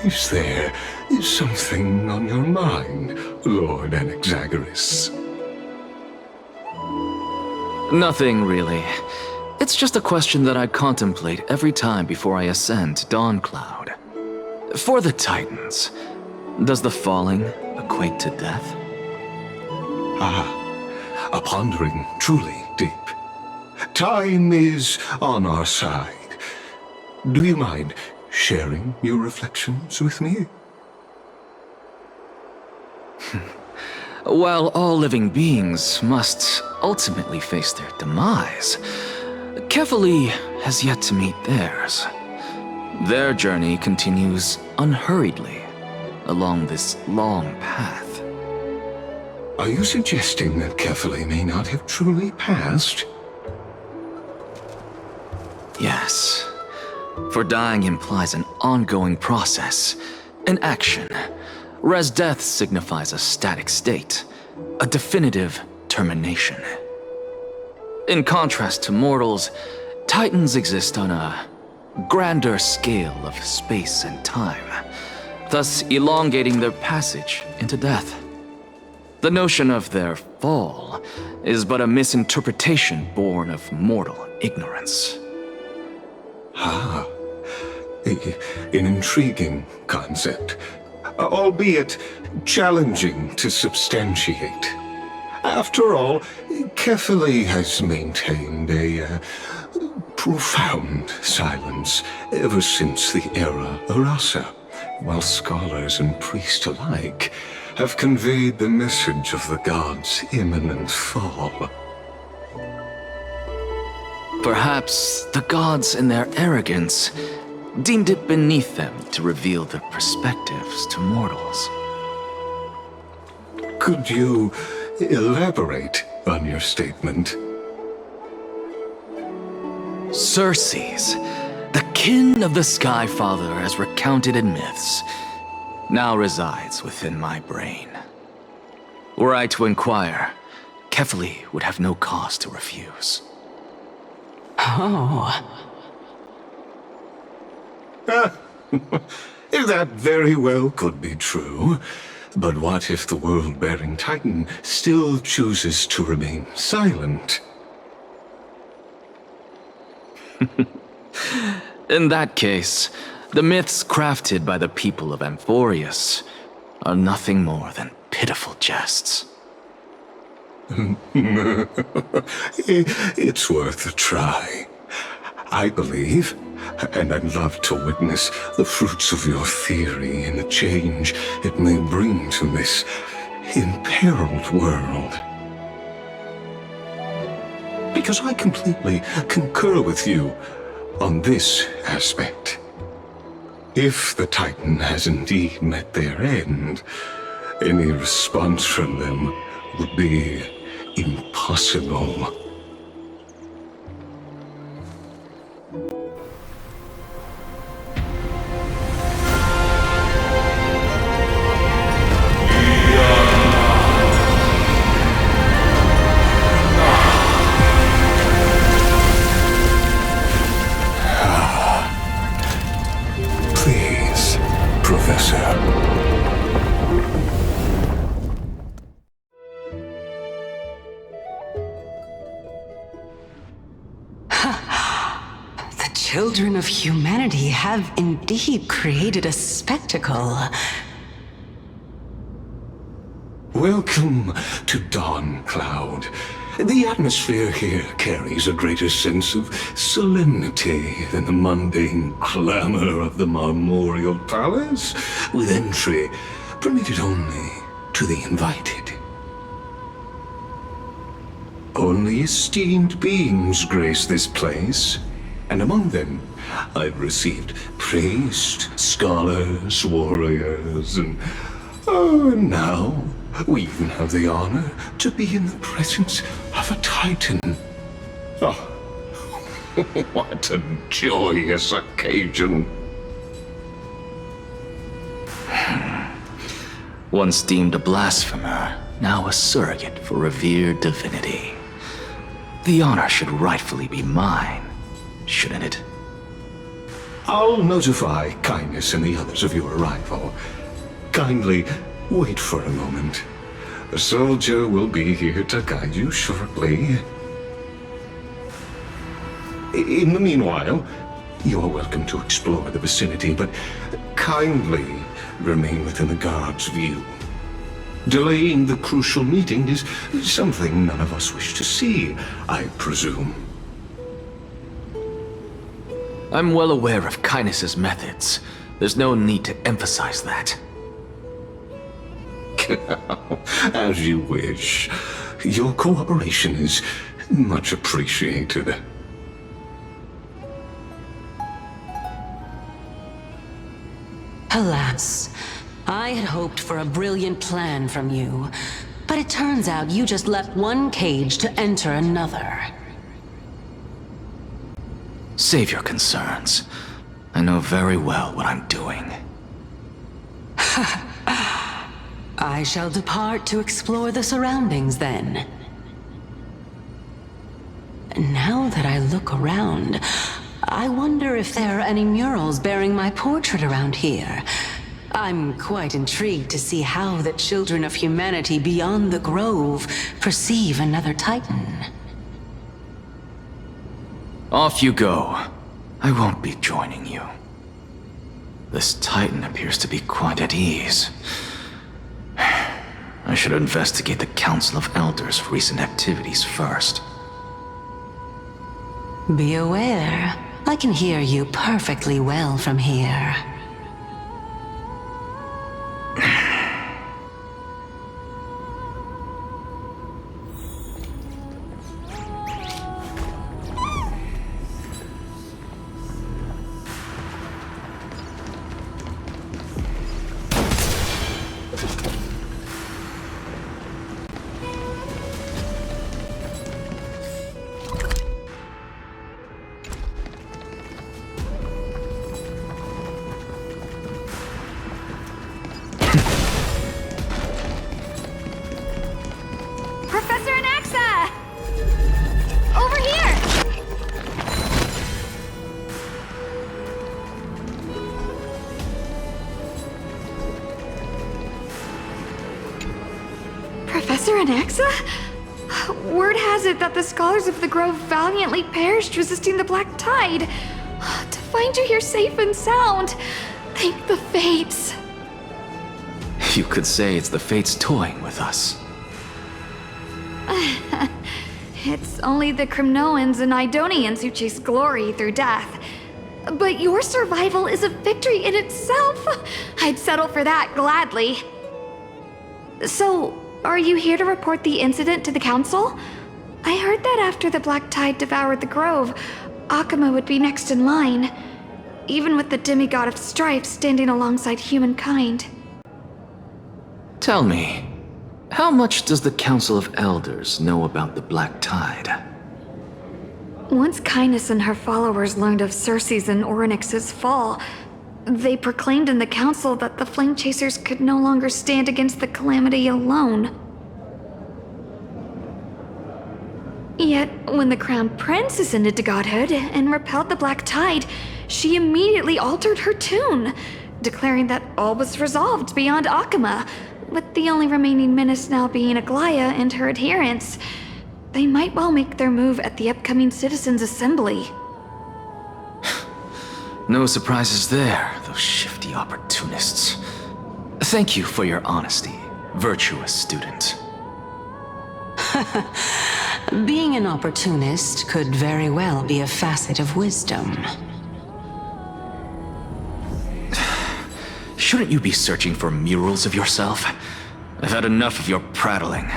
Is there something on your mind, Lord Anaxagoras? Nothing, really. It's just a question that I contemplate every time before I ascend to Dawncloud. For the Titans, does the falling equate to death? A pondering truly deep. Time is on our side. Do you mind sharing your reflections with me? While all living beings must ultimately face their demise, Kefali has yet to meet theirs. Their journey continues unhurriedly along this long path. Are you suggesting that Kefali may not have truly passed? Yes. For dying implies an ongoing process, an action, whereas death signifies a static state, a definitive termination. In contrast to mortals, Titans exist on a grander scale of space and time, thus elongating their passage into death. The notion of their fall is but a misinterpretation born of mortal ignorance. Ah, an intriguing concept, albeit challenging to substantiate. After all, Kefali has maintained a profound silence ever since the era Arasa, while scholars and priests alike have conveyed the message of the gods' imminent fall. Perhaps the gods, in their arrogance, deemed it beneath them to reveal their perspectives to mortals. Could you elaborate on your statement? Circes, the kin of the Sky Father as recounted in myths, now resides within my brain. Were I to inquire, Kefali would have no cause to refuse. Oh. That very well could be true. But what if the world-bearing Titan still chooses to remain silent? In that case, the myths crafted by the people of Amphorius are nothing more than pitiful jests. It's worth a try. I believe, and I'd love to witness the fruits of your theory and the change it may bring to this imperiled world. Because I completely concur with you on this aspect. If the Titan has indeed met their end, any response from them would be impossible. Please, Professor. The children of humanity have indeed created a spectacle. Welcome to Dawncloud. The atmosphere here carries a greater sense of solemnity than the mundane clamor of the Marmorial Palace, with entry permitted only to the invited. Only esteemed beings grace this place, and among them I've received priests, scholars, warriors, and now we even have the honor to be in the presence of a Titan. Oh, what a joyous occasion. Once deemed a blasphemer, now a surrogate for revered divinity. The honor should rightfully be mine, shouldn't it? I'll notify Kindness and the others of your arrival. Kindly wait for a moment. A soldier will be here to guide you shortly. In the meanwhile, you are welcome to explore the vicinity, but kindly remain within the guard's view. Delaying the crucial meeting is something none of us wish to see, I presume. I'm well aware of Kindness's methods. There's no need to emphasize that. As you wish. Your cooperation is much appreciated. Alas, I had hoped for a brilliant plan from you, but it turns out you just left one cage to enter another. Save your concerns. I know very well what I'm doing. I shall depart to explore the surroundings then. Now that I look around, I wonder if there are any murals bearing my portrait around here. I'm quite intrigued to see how the children of humanity beyond the grove perceive another Titan. Off you go. I won't be joining you. This Titan appears to be quite at ease. I should investigate the Council of Elders' recent activities first. Be aware, I can hear you perfectly well from here. Professor Anaxa? Word has it that the scholars of the Grove valiantly perished resisting the Black Tide. To find you here safe and sound, thank the Fates. You could say it's the Fates toying with us. It's only the Kremnoans and Idonians who chase glory through death. But your survival is a victory in itself. I'd settle for that gladly. So, are you here to report the incident to the Council? I heard that after the Black Tide devoured the Grove, Akuma would be next in line, even with the demigod of strife standing alongside humankind. Tell me, how much does the Council of Elders know about the Black Tide? Once Kindness and her followers learned of Circe's and Orynyx's fall, they proclaimed in the council that the Flame Chasers could no longer stand against the calamity alone. Yet, when the Crown Prince ascended to godhood and repelled the Black Tide, she immediately altered her tune, declaring that all was resolved beyond Akuma, with the only remaining menace now being Aglaya and her adherents. They might well make their move at the upcoming Citizens' Assembly. No surprises there, those shifty opportunists. Thank you for your honesty, virtuous student. Being an opportunist could very well be a facet of wisdom. Shouldn't you be searching for murals of yourself? I've had enough of your prattling.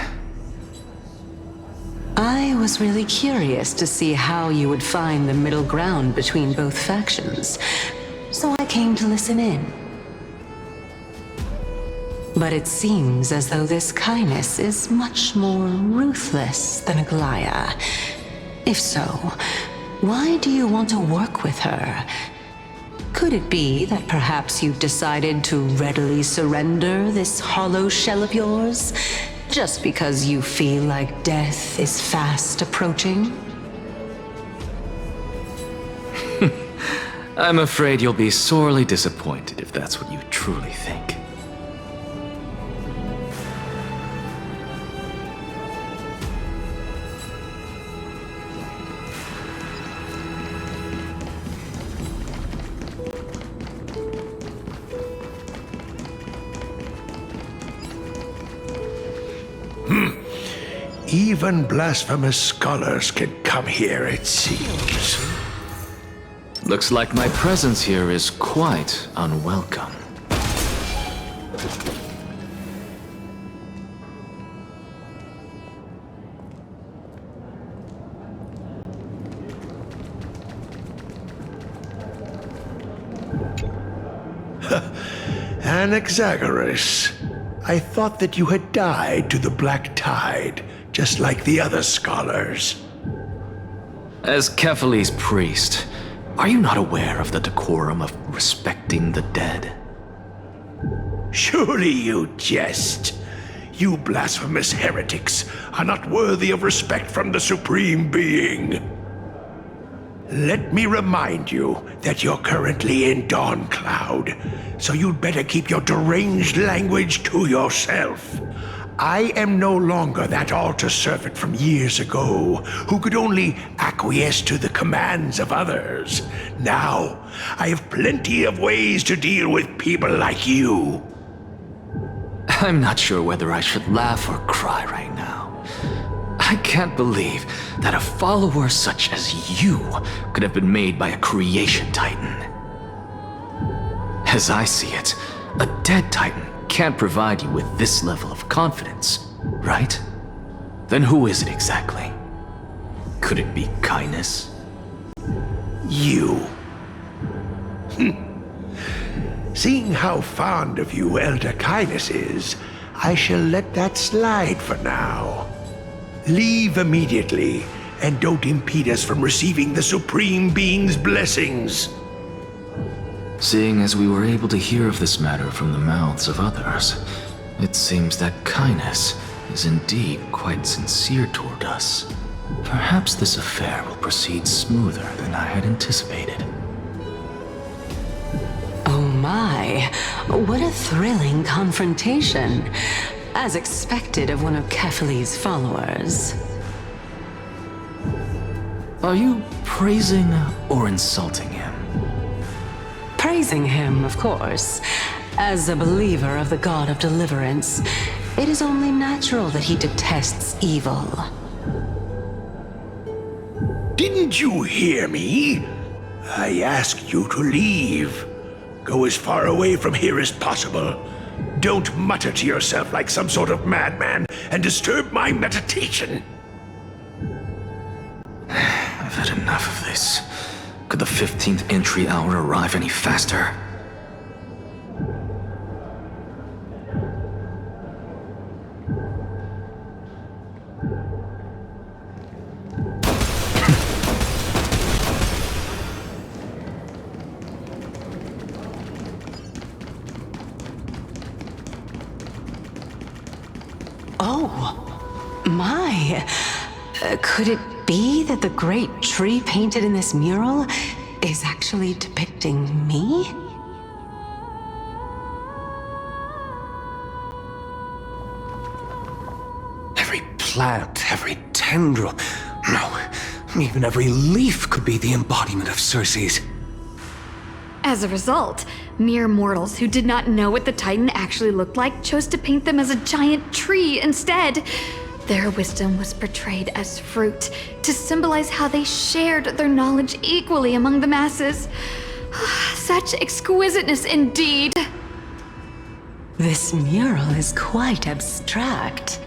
I was really curious to see how you would find the middle ground between both factions, so I came to listen in. But it seems as though this Kindness is much more ruthless than Aglaya. If so, why do you want to work with her? Could it be that perhaps you've decided to readily surrender this hollow shell of yours, just because you feel like death is fast approaching? I'm afraid you'll be sorely disappointed if that's what you truly think. Even blasphemous scholars can come here, it seems. Looks like my presence here is quite unwelcome. Anaxagoras, I thought that you had died to the Black Tide, just like the other scholars. As Kephales's priest, are you not aware of the decorum of respecting the dead? Surely you jest. You blasphemous heretics are not worthy of respect from the Supreme Being. Let me remind you that you're currently in Dawn Cloud, so you'd better keep your deranged language to yourself. I am no longer that altar servant from years ago, who could only acquiesce to the commands of others. Now, I have plenty of ways to deal with people like you. I'm not sure whether I should laugh or cry right now. I can't believe that a follower such as you could have been made by a creation titan. As I see it, a dead titan can't provide you with this level of confidence, right? Then who is it exactly? Could it be Kindness? You. Seeing how fond of you Elder Kindness is, I shall let that slide for now. Leave immediately, and don't impede us from receiving the Supreme Being's blessings. Seeing as we were able to hear of this matter from the mouths of others, it seems that Kindness is indeed quite sincere toward us. Perhaps this affair will proceed smoother than I had anticipated. Oh my, what a thrilling confrontation. As expected of one of Kephales's followers. Are you praising or insulting him? Praising him, of course. As a believer of the God of Deliverance, it is only natural that he detests evil. Didn't you hear me? I asked you to leave. Go as far away from here as possible. Don't mutter to yourself like some sort of madman and disturb my meditation. I've had enough of this. Could the 15th entry hour arrive any faster? Oh, my. Could it be that the great tree painted in this mural is actually depicting me? Every plant, every tendril, no, even every leaf could be the embodiment of Circe's. As a result, mere mortals who did not know what the Titan actually looked like chose to paint them as a giant tree instead. Their wisdom was portrayed as fruit, to symbolize how they shared their knowledge equally among the masses. Such exquisiteness indeed. This mural is quite abstract.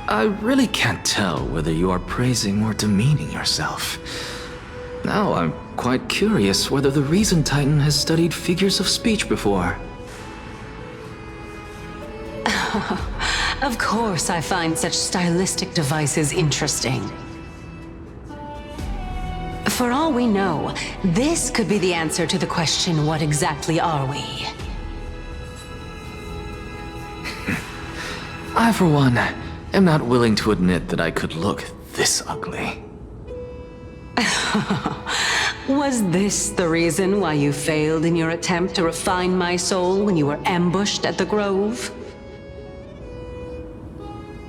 I really can't tell whether you are praising or demeaning yourself. Now I'm quite curious whether the Reason Titan has studied figures of speech before. Of course I find such stylistic devices interesting. For all we know, this could be the answer to the question, what exactly are we? I, for one, am not willing to admit that I could look this ugly. Was this the reason why you failed in your attempt to refine my soul when you were ambushed at the Grove?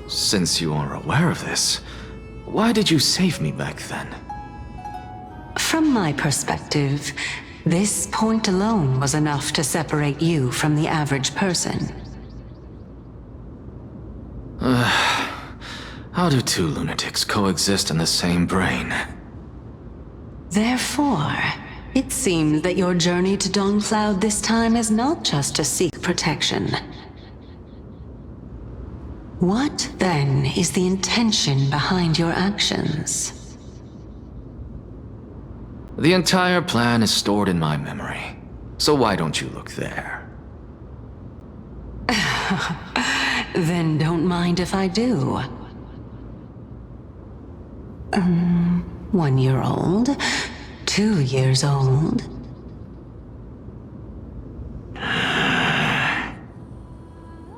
Since you are aware of this, why did you save me back then? From my perspective, this point alone was enough to separate you from the average person. How do two lunatics coexist in the same brain? Therefore, it seems that your journey to Dawn-Cloud this time is not just to seek protection. What, then, is the intention behind your actions? The entire plan is stored in my memory, so why don't you look there? Then don't mind if I do. 1 year old, 2 years old.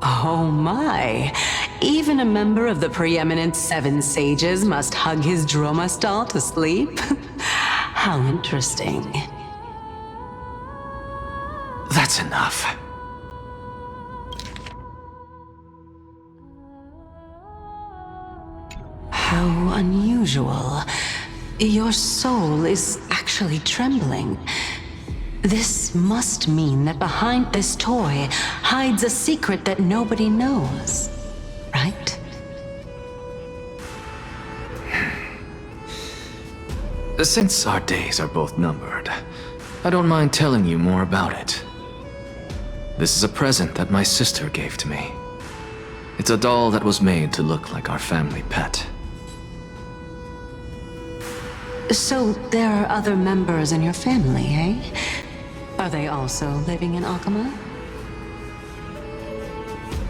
Oh my! Even a member of the preeminent Seven Sages must hug his droma stall to sleep? How interesting. That's enough. How unusual. Your soul is actually trembling. This must mean that behind this toy hides a secret that nobody knows, right? Since our days are both numbered, I don't mind telling you more about it. This is a present that my sister gave to me. It's a doll that was made to look like our family pet. So there are other members in your family, eh? Are they also living in Akama?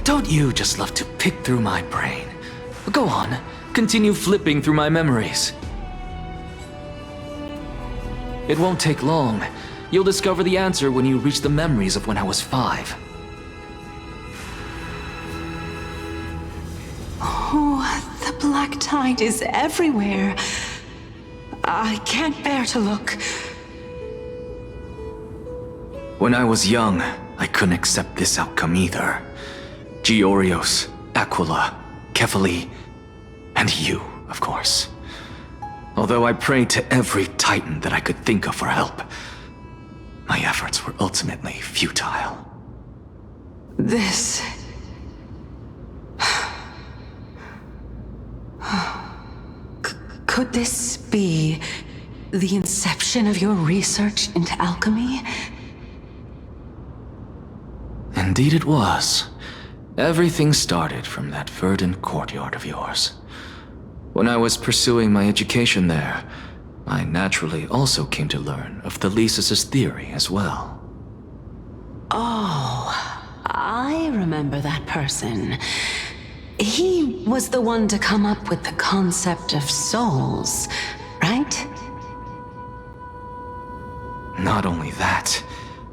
Don't you just love to pick through my brain? Go on, continue flipping through my memories. It won't take long. You'll discover the answer when you reach the memories of when I was 5. Oh, the black tide is everywhere. I can't bear to look. When I was young, I couldn't accept this outcome either. Georios, Aquila, Kefali, and you, of course. Although I prayed to every titan that I could think of for help, my efforts were ultimately futile. This... Could this be the inception of your research into alchemy? Indeed it was. Everything started from that verdant courtyard of yours. When I was pursuing my education there, I naturally also came to learn of Thelesis' theory as well. Oh, I remember that person. He was the one to come up with the concept of souls, right? Not only that,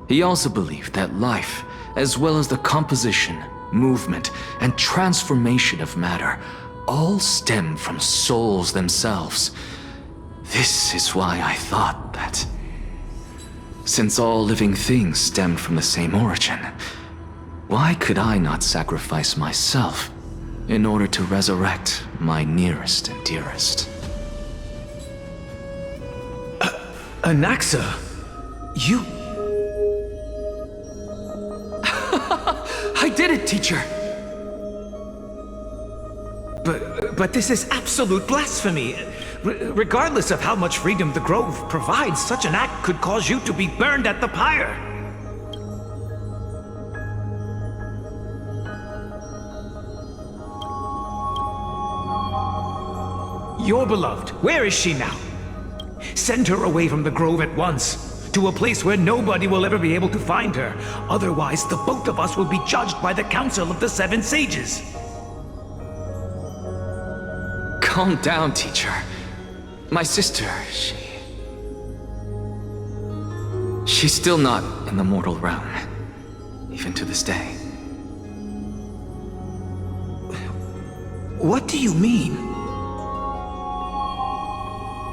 he also believed that life, as well as the composition, movement, and transformation of matter, all stem from souls themselves. This is why I thought that, since all living things stemmed from the same origin, why could I not sacrifice myself in order to resurrect my nearest and dearest? Anaxa, you... I did it, teacher! But this is absolute blasphemy. Regardless of how much freedom the Grove provides, such an act could cause you to be burned at the pyre. Your beloved, where is she now? Send her away from the Grove at once, to a place where nobody will ever be able to find her. Otherwise, the both of us will be judged by the Council of the Seven Sages. Calm down, teacher. My sister, she's still not in the mortal realm, even to this day. What do you mean?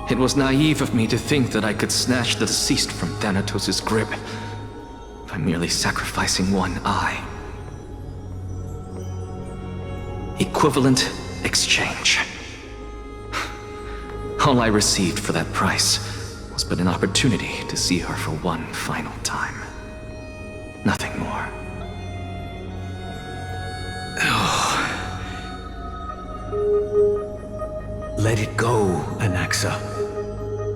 It was naive of me to think that I could snatch the deceased from Thanatos' grip by merely sacrificing one eye. Equivalent exchange. All I received for that price was but an opportunity to see her for one final time. Nothing more. Let it go, Anaxa.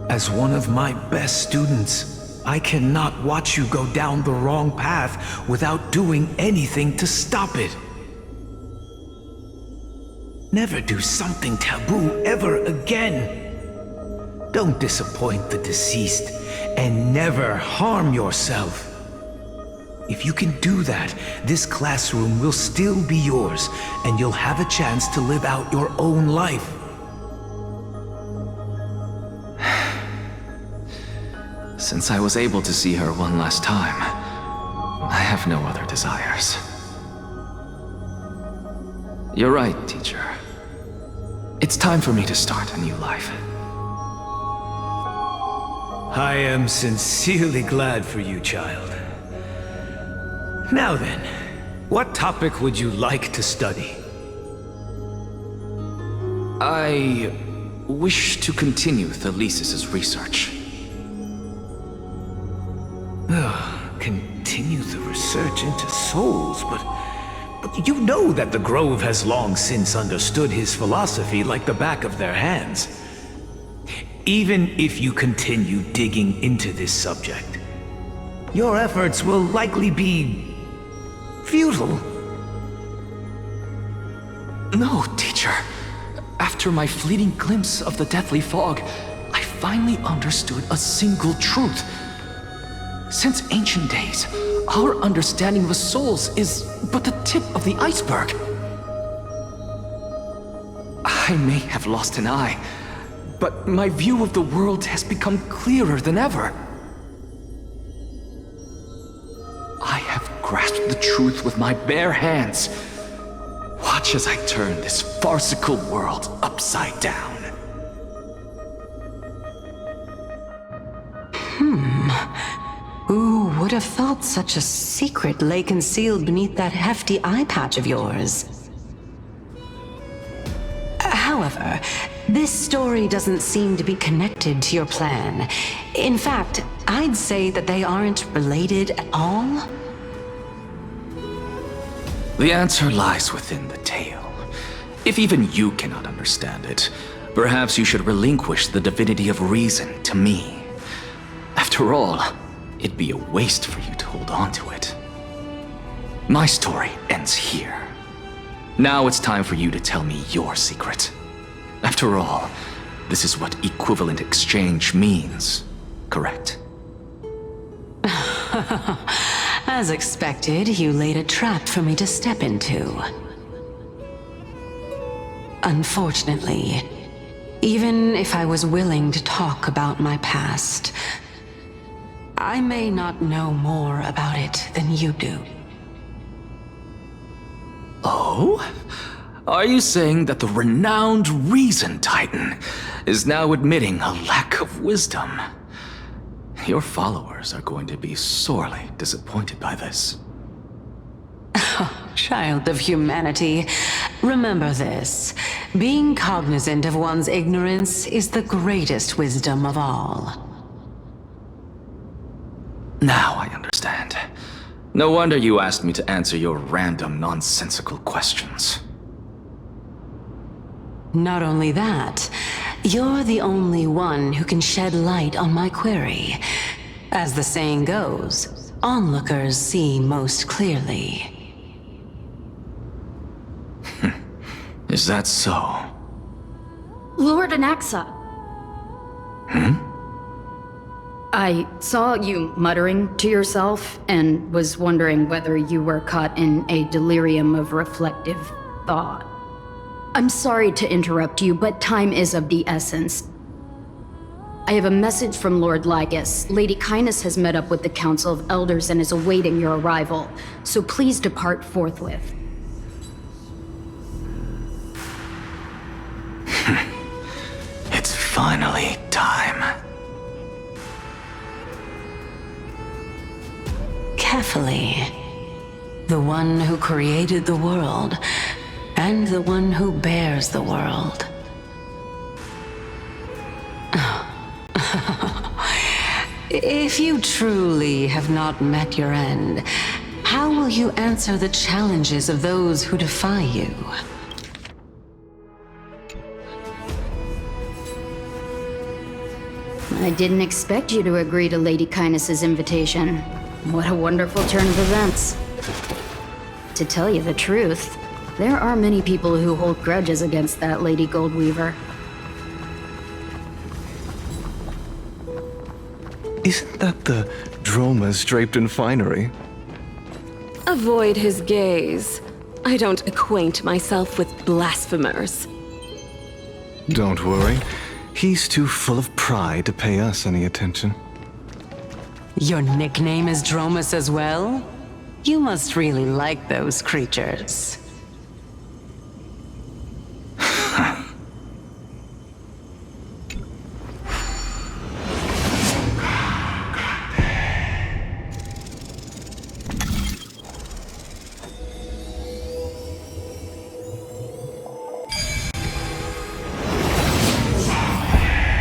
As one of my best students, I cannot watch you go down the wrong path without doing anything to stop it. Never do something taboo ever again. Don't disappoint the deceased, and never harm yourself. If you can do that, this classroom will still be yours, and you'll have a chance to live out your own life. Since I was able to see her one last time, I have no other desires. You're right, teacher. It's time for me to start a new life. I am sincerely glad for you, child. Now then, what topic would you like to study? I wish to continue Thalesis' research. Continue the research into souls, but you know that the Grove has long since understood his philosophy like the back of their hands. Even if you continue digging into this subject, your efforts will likely be futile. No, teacher. After my fleeting glimpse of the deathly fog, I finally understood a single truth. Since ancient days, our understanding of the souls is but the tip of the iceberg. I may have lost an eye, but my view of the world has become clearer than ever. I have grasped the truth with my bare hands. Watch as I turn this farcical world upside down. Who would have thought such a secret lay concealed beneath that hefty eye patch of yours? However, this story doesn't seem to be connected to your plan. In fact, I'd say that they aren't related at all. The answer lies within the tale. If even you cannot understand it, perhaps you should relinquish the divinity of reason to me. After all, it'd be a waste for you to hold on to it. My story ends here. Now it's time for you to tell me your secret. After all, this is what equivalent exchange means, correct? As expected, you laid a trap for me to step into. Unfortunately, even if I was willing to talk about my past, I may not know more about it than you do. Oh? Are you saying that the renowned Reason Titan is now admitting a lack of wisdom? Your followers are going to be sorely disappointed by this. Child of humanity, remember this. Being cognizant of one's ignorance is the greatest wisdom of all. Now I understand. No wonder you asked me to answer your random, nonsensical questions. Not only that, you're the only one who can shed light on my query. As the saying goes, onlookers see most clearly. Is that so? Lord Anaxa. I saw you muttering to yourself and was wondering whether you were caught in a delirium of reflective thought. I'm sorry to interrupt you, but time is of the essence. I have a message from Lord Lygus. Lady Kindness has met up with the Council of Elders and is awaiting your arrival, so please depart forthwith. It's Finally, time. Carefully. The one who created the world, and the one who bears the world. If you truly have not met your end, how will you answer the challenges of those who defy you? I didn't expect you to agree to Lady Kindness's invitation. What a wonderful turn of events. To tell you the truth, there are many people who hold grudges against that Lady Goldweaver. Isn't that the dromas draped in finery? Avoid his gaze. I don't acquaint myself with blasphemers. Don't worry. He's too full of pride to pay us any attention. Your nickname is Dromus as well? You must really like those creatures.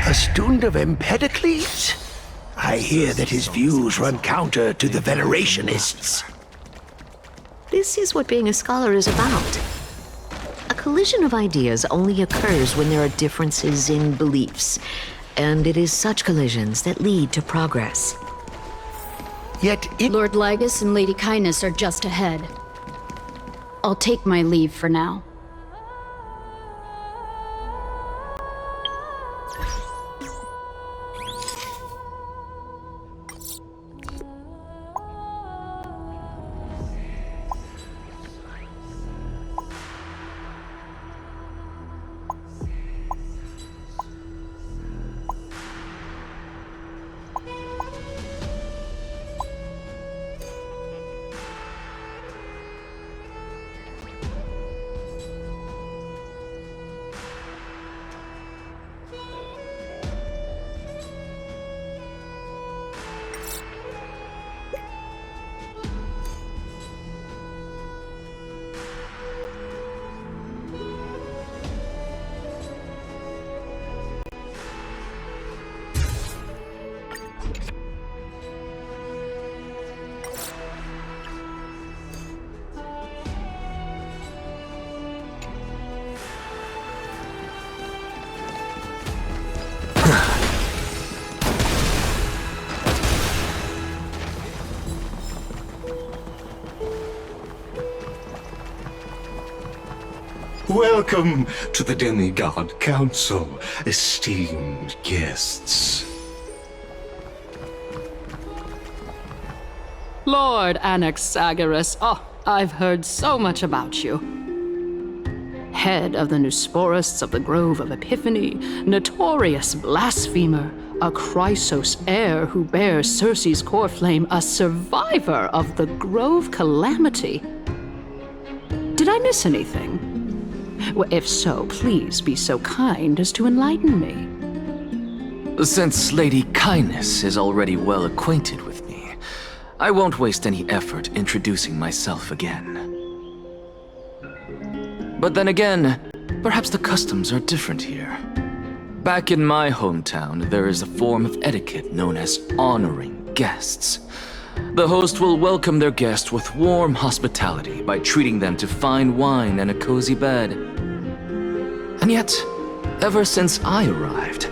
A student of Empedocles? I hear that his views run counter to the Venerationists. This is what being a scholar is about. A collision of ideas only occurs when there are differences in beliefs, and it is such collisions that lead to progress. Yet it... Lord Lygus and Lady Kindness are just ahead. I'll take my leave for now. Welcome to the Demigod Council, esteemed guests. Lord Anaxagoras, I've heard so much about you. Head of the Nusporists of the Grove of Epiphany, notorious blasphemer, a Chrysos heir who bears Circe's core flame, a survivor of the Grove calamity. Did I miss anything? Well, if so, please be so kind as to enlighten me. Since Lady Kindness is already well acquainted with me, I won't waste any effort introducing myself again. But then again, perhaps the customs are different here. Back in my hometown, there is a form of etiquette known as honoring guests. The host will welcome their guest with warm hospitality by treating them to fine wine and a cozy bed. And yet, ever since I arrived,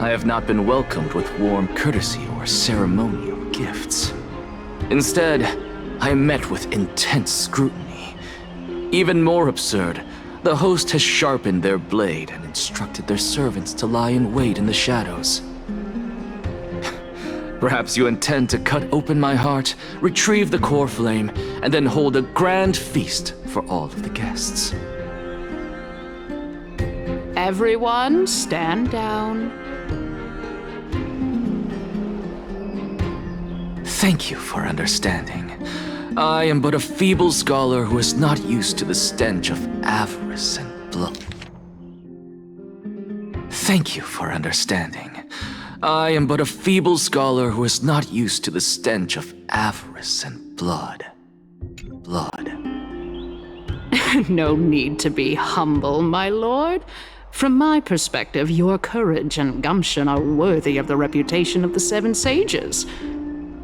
I have not been welcomed with warm courtesy or ceremonial gifts. Instead, I am met with intense scrutiny. Even more absurd, the host has sharpened their blade and instructed their servants to lie in wait in the shadows. Perhaps you intend to cut open my heart, retrieve the core flame, and then hold a grand feast for all of the guests. Everyone, stand down. Thank you for understanding. I am but a feeble scholar who is not used to the stench of avarice and blood. Thank you for understanding. I am but a feeble scholar who is not used to the stench of avarice and blood. No need to be humble, my lord. From my perspective, your courage and gumption are worthy of the reputation of the Seven Sages.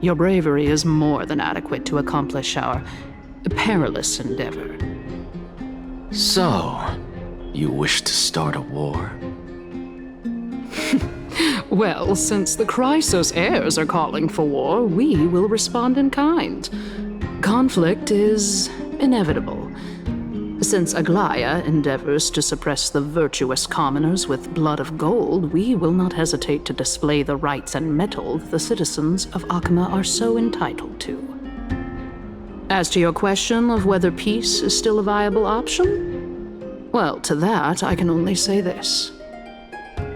Your bravery is more than adequate to accomplish our perilous endeavor. So, you wish to start a war? Well, since the Chrysos heirs are calling for war, we will respond in kind. Conflict is inevitable. Since Aglaya endeavors to suppress the virtuous commoners with blood of gold, we will not hesitate to display the rights and mettle the citizens of Akama are so entitled to. As to your question of whether peace is still a viable option, well, to that I can only say this.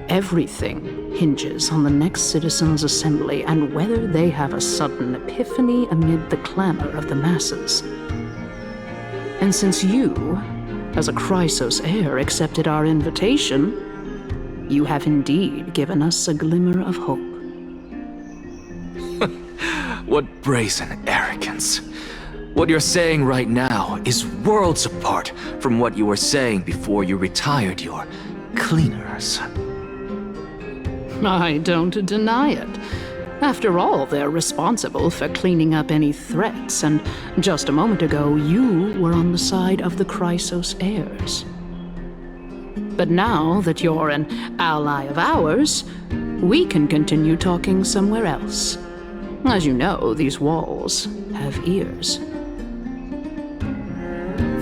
Everything hinges on the next citizens' assembly and whether they have a sudden epiphany amid the clamor of the masses. And since you, as a Chrysos heir, accepted our invitation, you have indeed given us a glimmer of hope. What brazen arrogance. What you're saying right now is worlds apart from what you were saying before you retired your cleaners. I don't deny it. After all, they're responsible for cleaning up any threats, and just a moment ago, you were on the side of the Chrysos heirs. But now that you're an ally of ours, we can continue talking somewhere else. As you know, these walls have ears.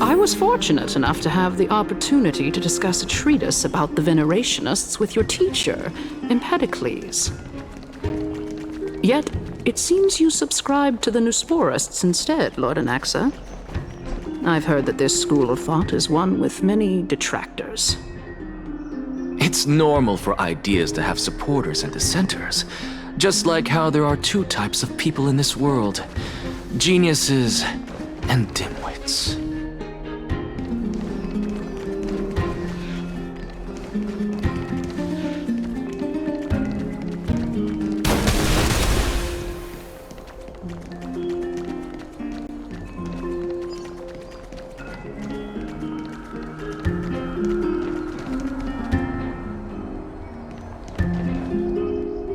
I was fortunate enough to have the opportunity to discuss a treatise about the Venerationists with your teacher, Empedocles. Yet, it seems you subscribe to the Nusporists instead, Lord Anaxa. I've heard that this school of thought is one with many detractors. It's normal for ideas to have supporters and dissenters, just like how there are two types of people in this world: geniuses and dimwits.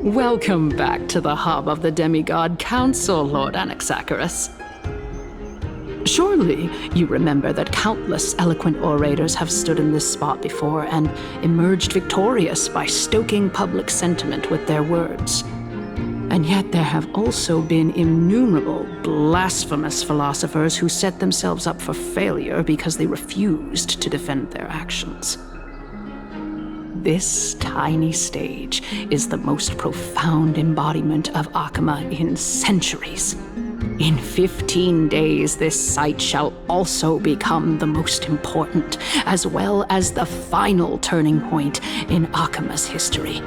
Welcome back to the hub of the Demigod Council, Lord Anaxagoras. Surely you remember that countless eloquent orators have stood in this spot before and emerged victorious by stoking public sentiment with their words. And yet there have also been innumerable blasphemous philosophers who set themselves up for failure because they refused to defend their actions. This tiny stage is the most profound embodiment of Akama in centuries. In 15 days, this site shall also become the most important, as well as the final turning point in Akama's history.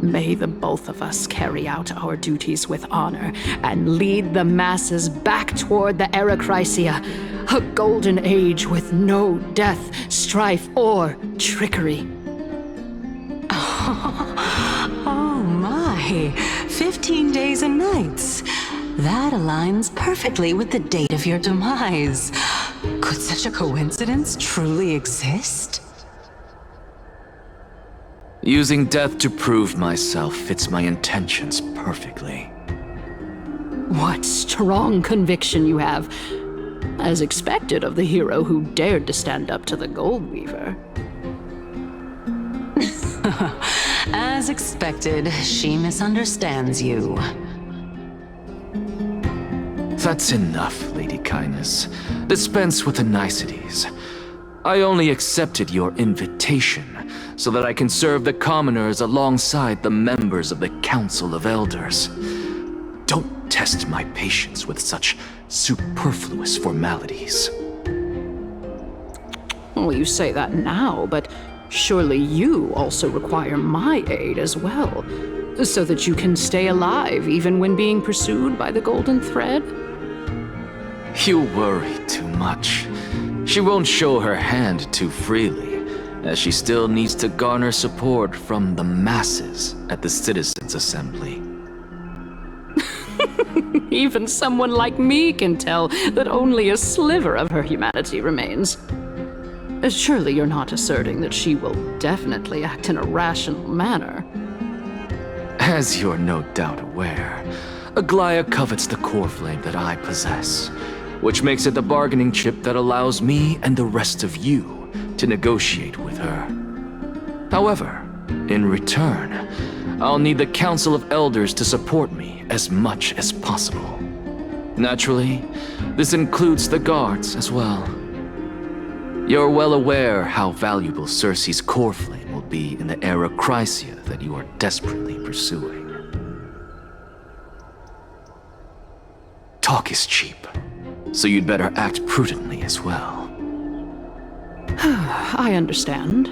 May the both of us carry out our duties with honor and lead the masses back toward the Erechrysia, a golden age with no death, strife, or trickery. Oh my, 15 days and nights. That aligns perfectly with the date of your demise. Could such a coincidence truly exist? Using death to prove myself fits my intentions perfectly. What strong conviction you have, as expected of the hero who dared to stand up to the Gold Weaver. As expected, she misunderstands you. That's enough, Lady Kindness. Dispense with the niceties. I only accepted your invitation so that I can serve the commoners alongside the members of the Council of Elders. Don't test my patience with such superfluous formalities. Well, you say that now, but surely you also require my aid as well, so that you can stay alive even when being pursued by the Golden Thread? You worry too much. She won't show her hand too freely, as she still needs to garner support from the masses at the Citizens' Assembly. Even someone like me can tell that only a sliver of her humanity remains. Surely you're not asserting that she will definitely act in a rational manner. As you're no doubt aware, Aglaya covets the core flame that I possess, which makes it the bargaining chip that allows me and the rest of you to negotiate with her. However, in return, I'll need the Council of Elders to support me as much as possible. Naturally, this includes the guards as well. You're well aware how valuable Cersei's core flame will be in the era Chrysia that you are desperately pursuing. Talk is cheap, so you'd better act prudently as well. I understand.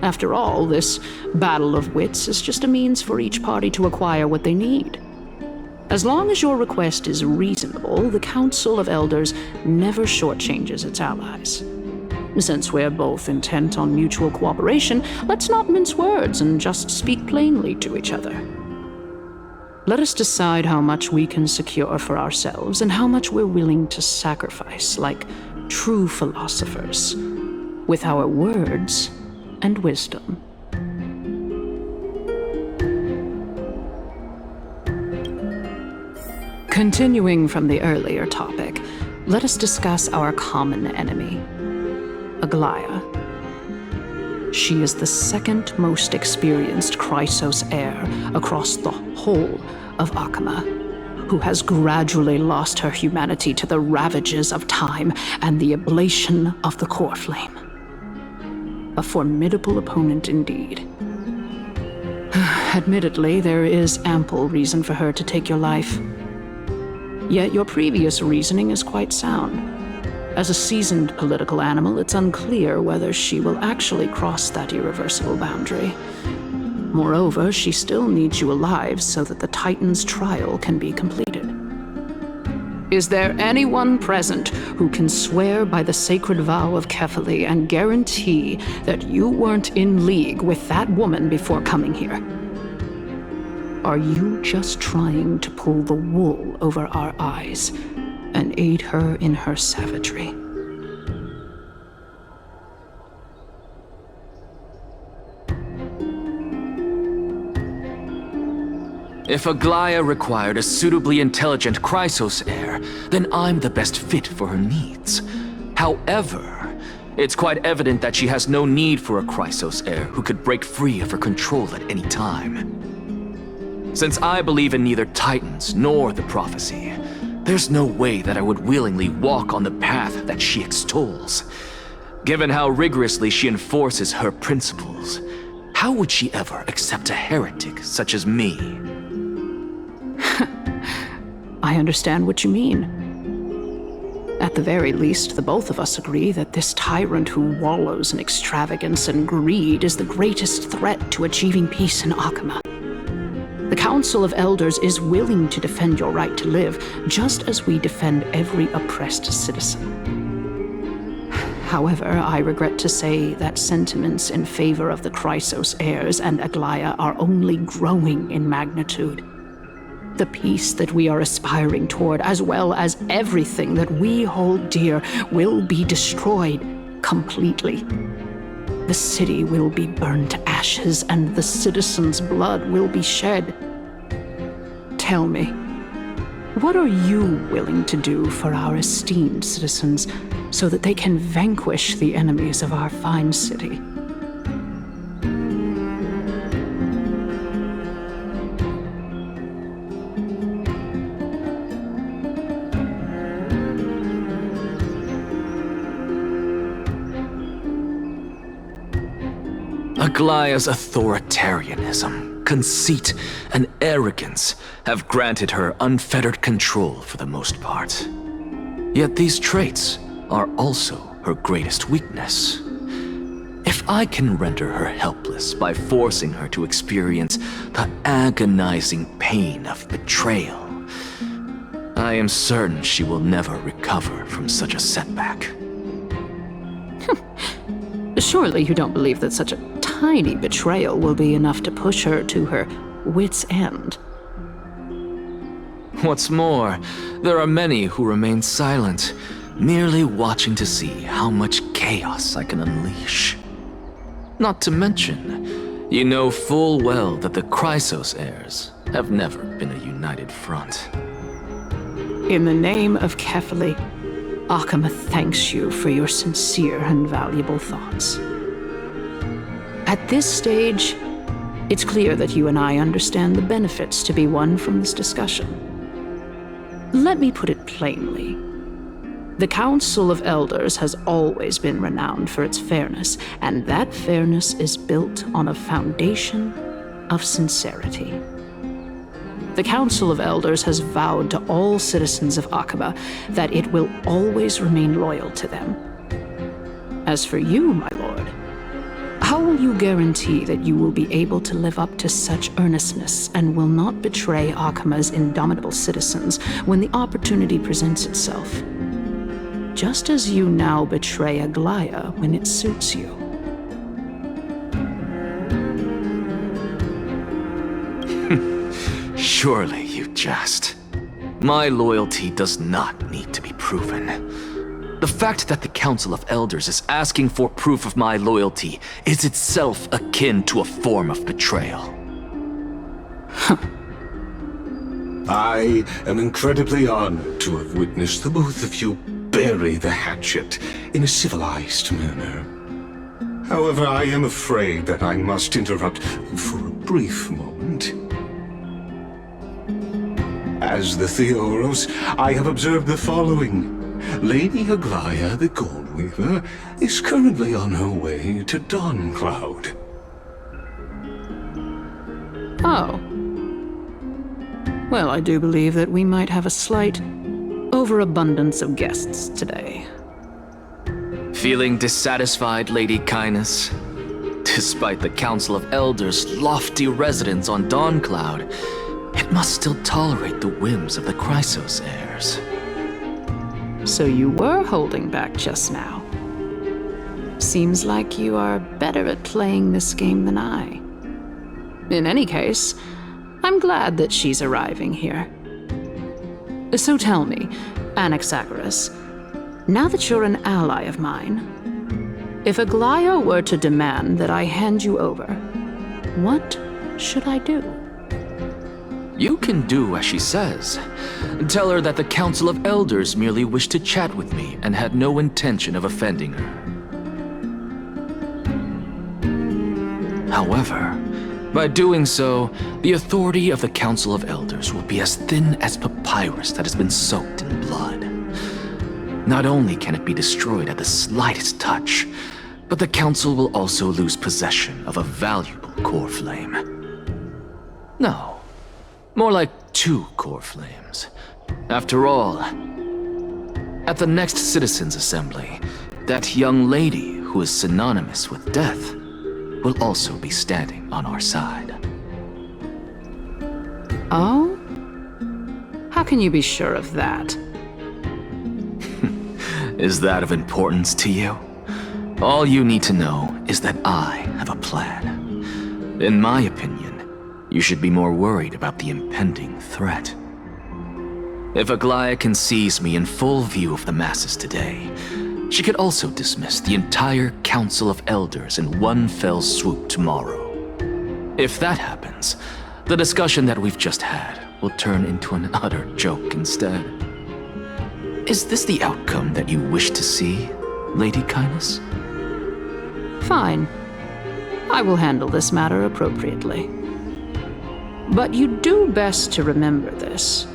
After all, this battle of wits is just a means for each party to acquire what they need. As long as your request is reasonable, the Council of Elders never shortchanges its allies. Since we're both intent on mutual cooperation, let's not mince words and just speak plainly to each other. Let us decide how much we can secure for ourselves and how much we're willing to sacrifice, like true philosophers, with our words and wisdom. Continuing from the earlier topic, let us discuss our common enemy, Aglaya. She is the second most experienced Chrysos heir across the whole of Akama, who has gradually lost her humanity to the ravages of time and the ablation of the core flame. A formidable opponent indeed. Admittedly, there is ample reason for her to take your life. Yet your previous reasoning is quite sound. As a seasoned political animal, it's unclear whether she will actually cross that irreversible boundary. Moreover, she still needs you alive so that the Titan's trial can be completed. Is there anyone present who can swear by the sacred vow of Kefali and guarantee that you weren't in league with that woman before coming here? Are you just trying to pull the wool over our eyes and aid her in her savagery? If Aglaya required a suitably intelligent Chrysos heir, then I'm the best fit for her needs. However, it's quite evident that she has no need for a Chrysos heir who could break free of her control at any time. Since I believe in neither Titans nor the prophecy, there's no way that I would willingly walk on the path that she extols. Given how rigorously she enforces her principles, how would she ever accept a heretic such as me? I understand what you mean. At the very least, the both of us agree that this tyrant who wallows in extravagance and greed is the greatest threat to achieving peace in Akama. The Council of Elders is willing to defend your right to live, just as we defend every oppressed citizen. However, I regret to say that sentiments in favor of the Chrysos heirs and Aglaya are only growing in magnitude. The peace that we are aspiring toward, as well as everything that we hold dear, will be destroyed completely. The city will be burned to ashes, and the citizens' blood will be shed. Tell me, what are you willing to do for our esteemed citizens so that they can vanquish the enemies of our fine city? Aglaya's authoritarianism, conceit, and arrogance have granted her unfettered control for the most part. Yet these traits are also her greatest weakness. If I can render her helpless by forcing her to experience the agonizing pain of betrayal, I am certain she will never recover from such a setback. Surely you don't believe that such a tiny betrayal will be enough to push her to her wit's end. What's more, there are many who remain silent, merely watching to see how much chaos I can unleash. Not to mention, you know full well that the Chrysos heirs have never been a united front. In the name of Kefali, Akama thanks you for your sincere and valuable thoughts. At this stage, it's clear that you and I understand the benefits to be won from this discussion. Let me put it plainly. The Council of Elders has always been renowned for its fairness, and that fairness is built on a foundation of sincerity. The Council of Elders has vowed to all citizens of Akaba that it will always remain loyal to them. As for you, my lord, how will you guarantee that you will be able to live up to such earnestness and will not betray Akama's indomitable citizens when the opportunity presents itself? Just as you now betray Aglaya when it suits you. Surely you jest. My loyalty does not need to be proven. The fact that the Council of Elders is asking for proof of my loyalty is itself akin to a form of betrayal. I am incredibly honored to have witnessed the both of you bury the hatchet in a civilized manner. However, I am afraid that I must interrupt for a brief moment. As the Theoros, I have observed the following. Lady Aglaya the Goldweaver is currently on her way to Dawncloud. Oh. Well, I do believe that we might have a slight overabundance of guests today. Feeling dissatisfied, Lady Kindness? Despite the Council of Elders' lofty residence on Dawncloud, it must still tolerate the whims of the Chrysos heirs. So you were holding back just now. Seems like you are better at playing this game than I. In any case, I'm glad that she's arriving here. So tell me, Anaxagoras, now that you're an ally of mine, if Aglaya were to demand that I hand you over, what should I do? You can do as she says. Tell her that the Council of Elders merely wished to chat with me and had no intention of offending her. However, by doing so, the authority of the Council of Elders will be as thin as papyrus that has been soaked in blood. Not only can it be destroyed at the slightest touch, but the Council will also lose possession of a valuable core flame. No. More like 2 core flames. After all, at the next Citizens' Assembly, that young lady who is synonymous with death will also be standing on our side. Oh? How can you be sure of that? Is that of importance to you? All you need to know is that I have a plan. In my opinion, you should be more worried about the impending threat. If Aglaya can seize me in full view of the masses today, she could also dismiss the entire Council of Elders in one fell swoop tomorrow. If that happens, the discussion that we've just had will turn into an utter joke instead. Is this the outcome that you wish to see, Lady Kindness? Fine. I will handle this matter appropriately. But you do best to remember this.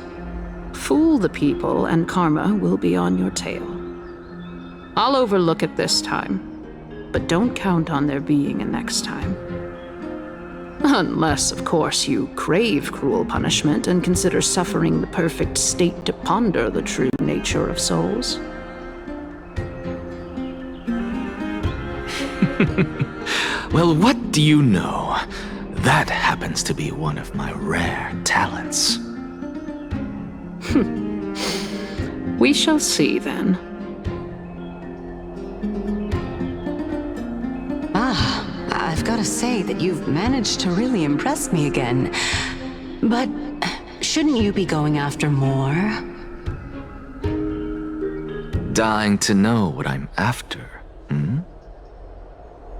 Fool the people and karma will be on your tail. I'll overlook it this time, but don't count on there being a next time. Unless, of course, you crave cruel punishment and consider suffering the perfect state to ponder the true nature of souls. Well, what do you know? That happens to be one of my rare talents. We shall see then. I've got to say that you've managed to really impress me again. But shouldn't you be going after more? Dying to know what I'm after, hmm?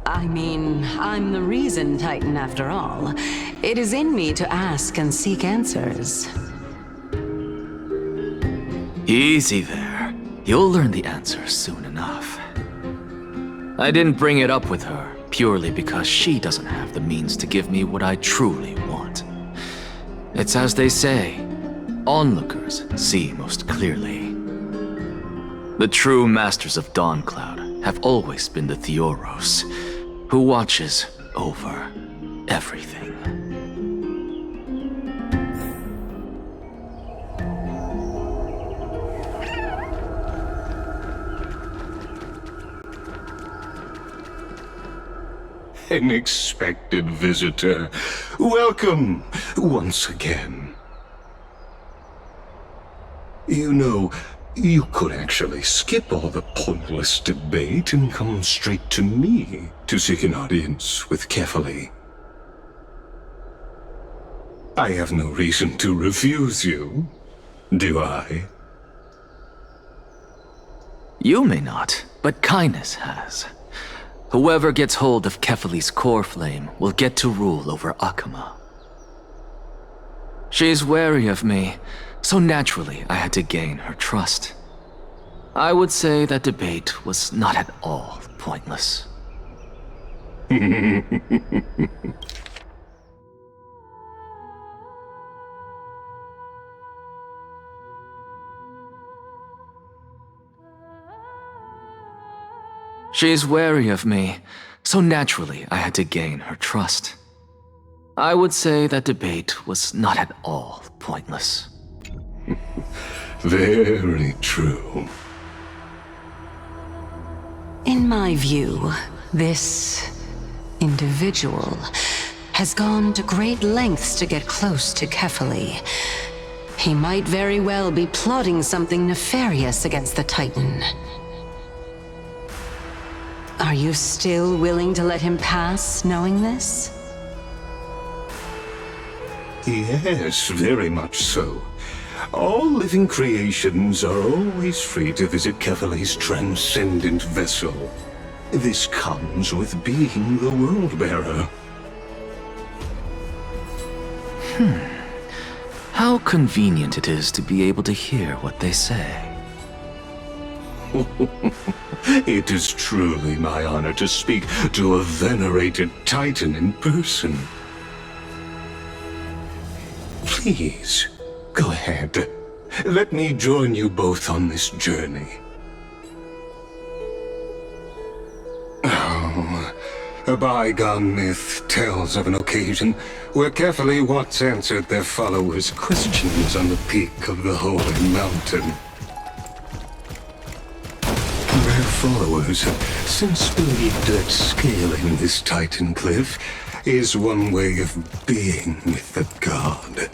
I mean, I'm the reason Titan after all. It is in me to ask and seek answers. Easy there. You'll learn the answer soon enough. I didn't bring it up with her purely because she doesn't have the means to give me what I truly want. It's as they say, onlookers see most clearly. The true masters of Dawncloud have always been the Theoros, who watches over everything. Unexpected visitor. Welcome once again. You know, you could actually skip all the pointless debate and come straight to me to seek an audience with Kefali. I have no reason to refuse you, do I? You may not, but Kindness has. Whoever gets hold of Kefali's core flame will get to rule over Akama. She's wary of me, so naturally I had to gain her trust. I would say that debate was not at all pointless. She's wary of me, so naturally I had to gain her trust. I would say that debate was not at all pointless. Very true. In my view, this individual has gone to great lengths to get close to Kefali. He might very well be plotting something nefarious against the Titan. Are you still willing to let him pass, knowing this? Yes, very much so. All living creations are always free to visit Kefali's transcendent vessel. This comes with being the World-Bearer. How convenient it is to be able to hear what they say. It is truly my honor to speak to a venerated Titan in person. Please, go ahead. Let me join you both on this journey. Oh, a bygone myth tells of an occasion where Kefali once answered their followers' questions on the peak of the Holy Mountain. Their followers have since believed that scaling this Titan cliff is one way of being with the god.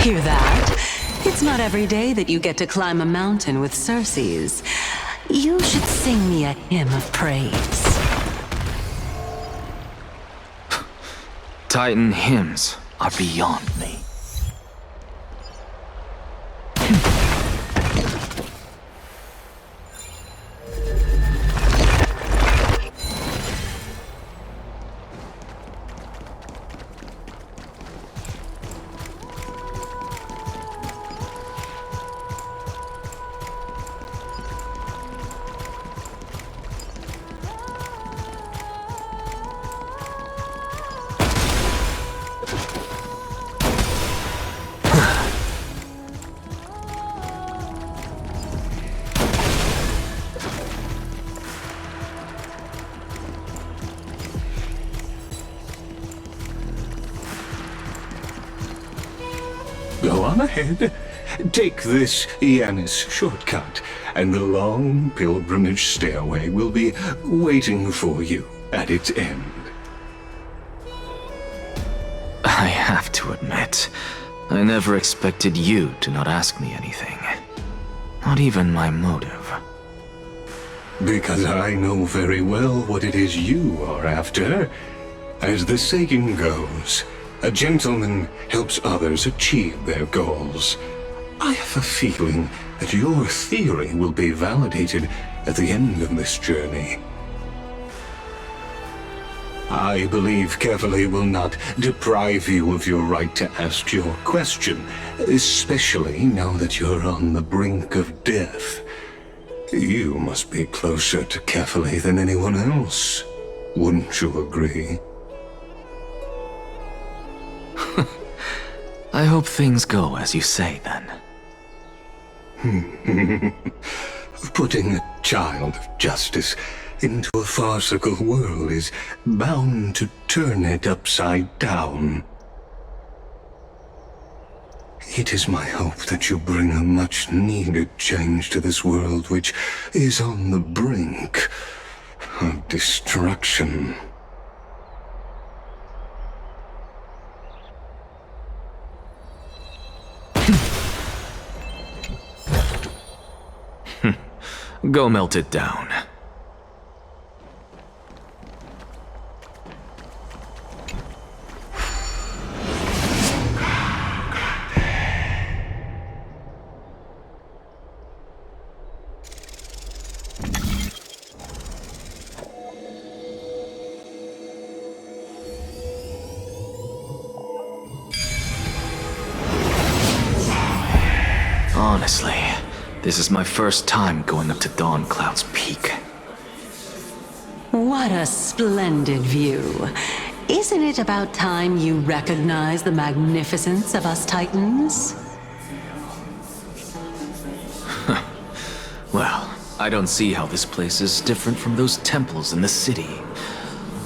Hear that? It's not every day that you get to climb a mountain with Circes. You should sing me a hymn of praise. Titan hymns are beyond me. Go on ahead. Take this Yanis shortcut, and the long pilgrimage stairway will be waiting for you at its end. I have to admit, I never expected you to not ask me anything. Not even my motive. Because I know very well what it is you are after. As the saying goes, a gentleman helps others achieve their goals. I have a feeling that your theory will be validated at the end of this journey. I believe Kefali will not deprive you of your right to ask your question, especially now that you're on the brink of death. You must be closer to Kefali than anyone else. Wouldn't you agree? I hope things go as you say, then. Putting a child of justice into a farcical world is bound to turn it upside down. It is my hope that you bring a much-needed change to this world which is on the brink of destruction. Go melt it down. Honestly, this is my first time going up to Dawn Cloud's peak. What a splendid view. Isn't it about time you recognize the magnificence of us Titans? Well, I don't see how this place is different from those temples in the city.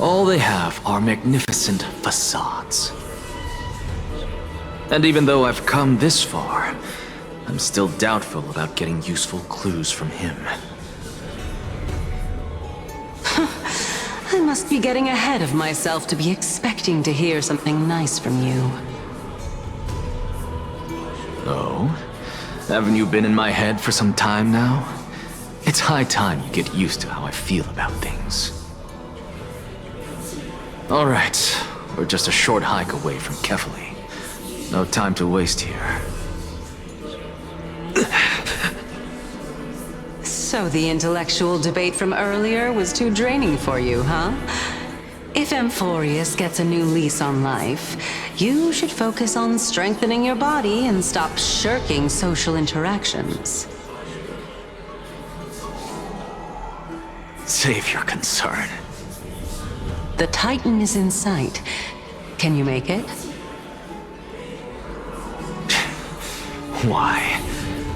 All they have are magnificent facades. And even though I've come this far, I'm still doubtful about getting useful clues from him. I must be getting ahead of myself to be expecting to hear something nice from you. Oh? Haven't you been in my head for some time now? It's high time you get used to how I feel about things. Alright, we're just a short hike away from Kefali. No time to waste here. So the intellectual debate from earlier was too draining for you, huh? If Amphorius gets a new lease on life, you should focus on strengthening your body and stop shirking social interactions. Save your concern. The Titan is in sight. Can you make it? Why?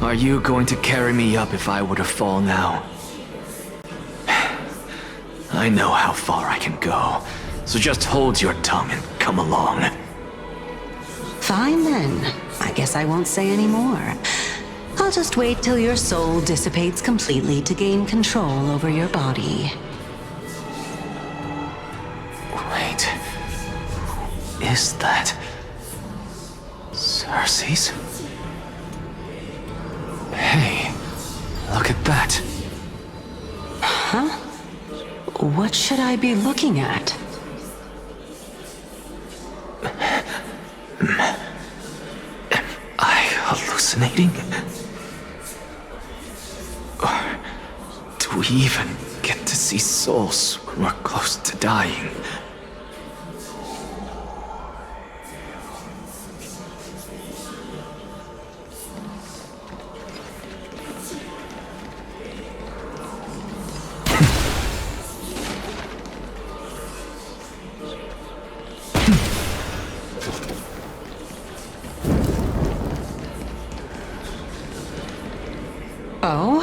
Are you going to carry me up if I were to fall now? I know how far I can go, so just hold your tongue and come along. Fine then. I guess I won't say any more. I'll just wait till your soul dissipates completely to gain control over your body. Wait. Who is that? Cersei's? Hey, look at that. Huh? What should I be looking at? Am I hallucinating? Or do we even get to see souls when we're close to dying? Oh?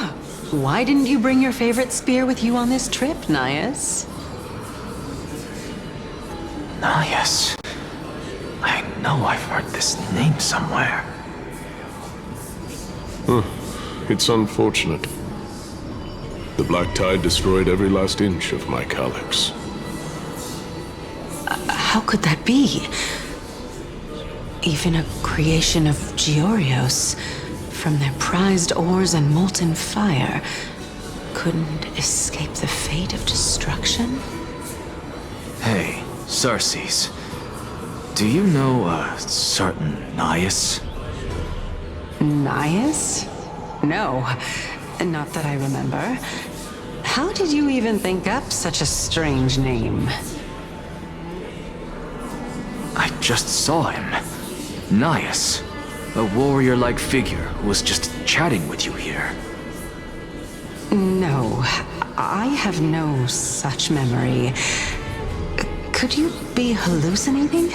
Why didn't you bring your favorite spear with you on this trip, Nias? Nias. I know I've heard this name somewhere. It's unfortunate. The Black Tide destroyed every last inch of my calyx. How could that be? Even a creation of Georios, from their prized ores and molten fire, couldn't escape the fate of destruction? Hey, Cersei's. Do you know a certain Nias? Nias? No, not that I remember. How did you even think up such a strange name? I just saw him. Nias. A warrior-like figure who was just chatting with you here. No, I have no such memory. Could you be hallucinating?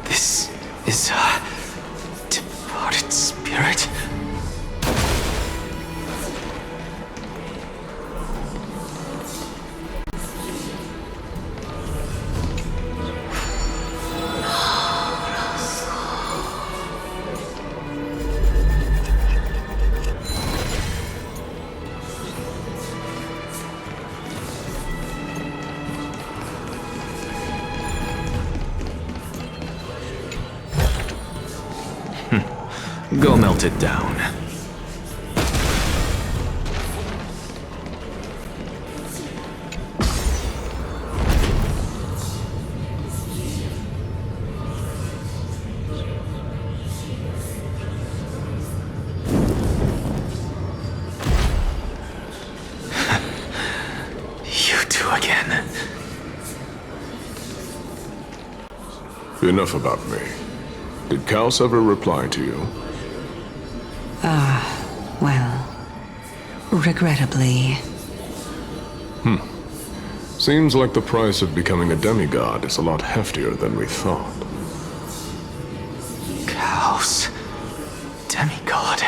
This is a departed spirit. Go melt it down. You two again. Enough about me. Did Kaos ever reply to you? Well, regrettably. Seems like the price of becoming a demigod is a lot heftier than we thought. Kaos. Demigod.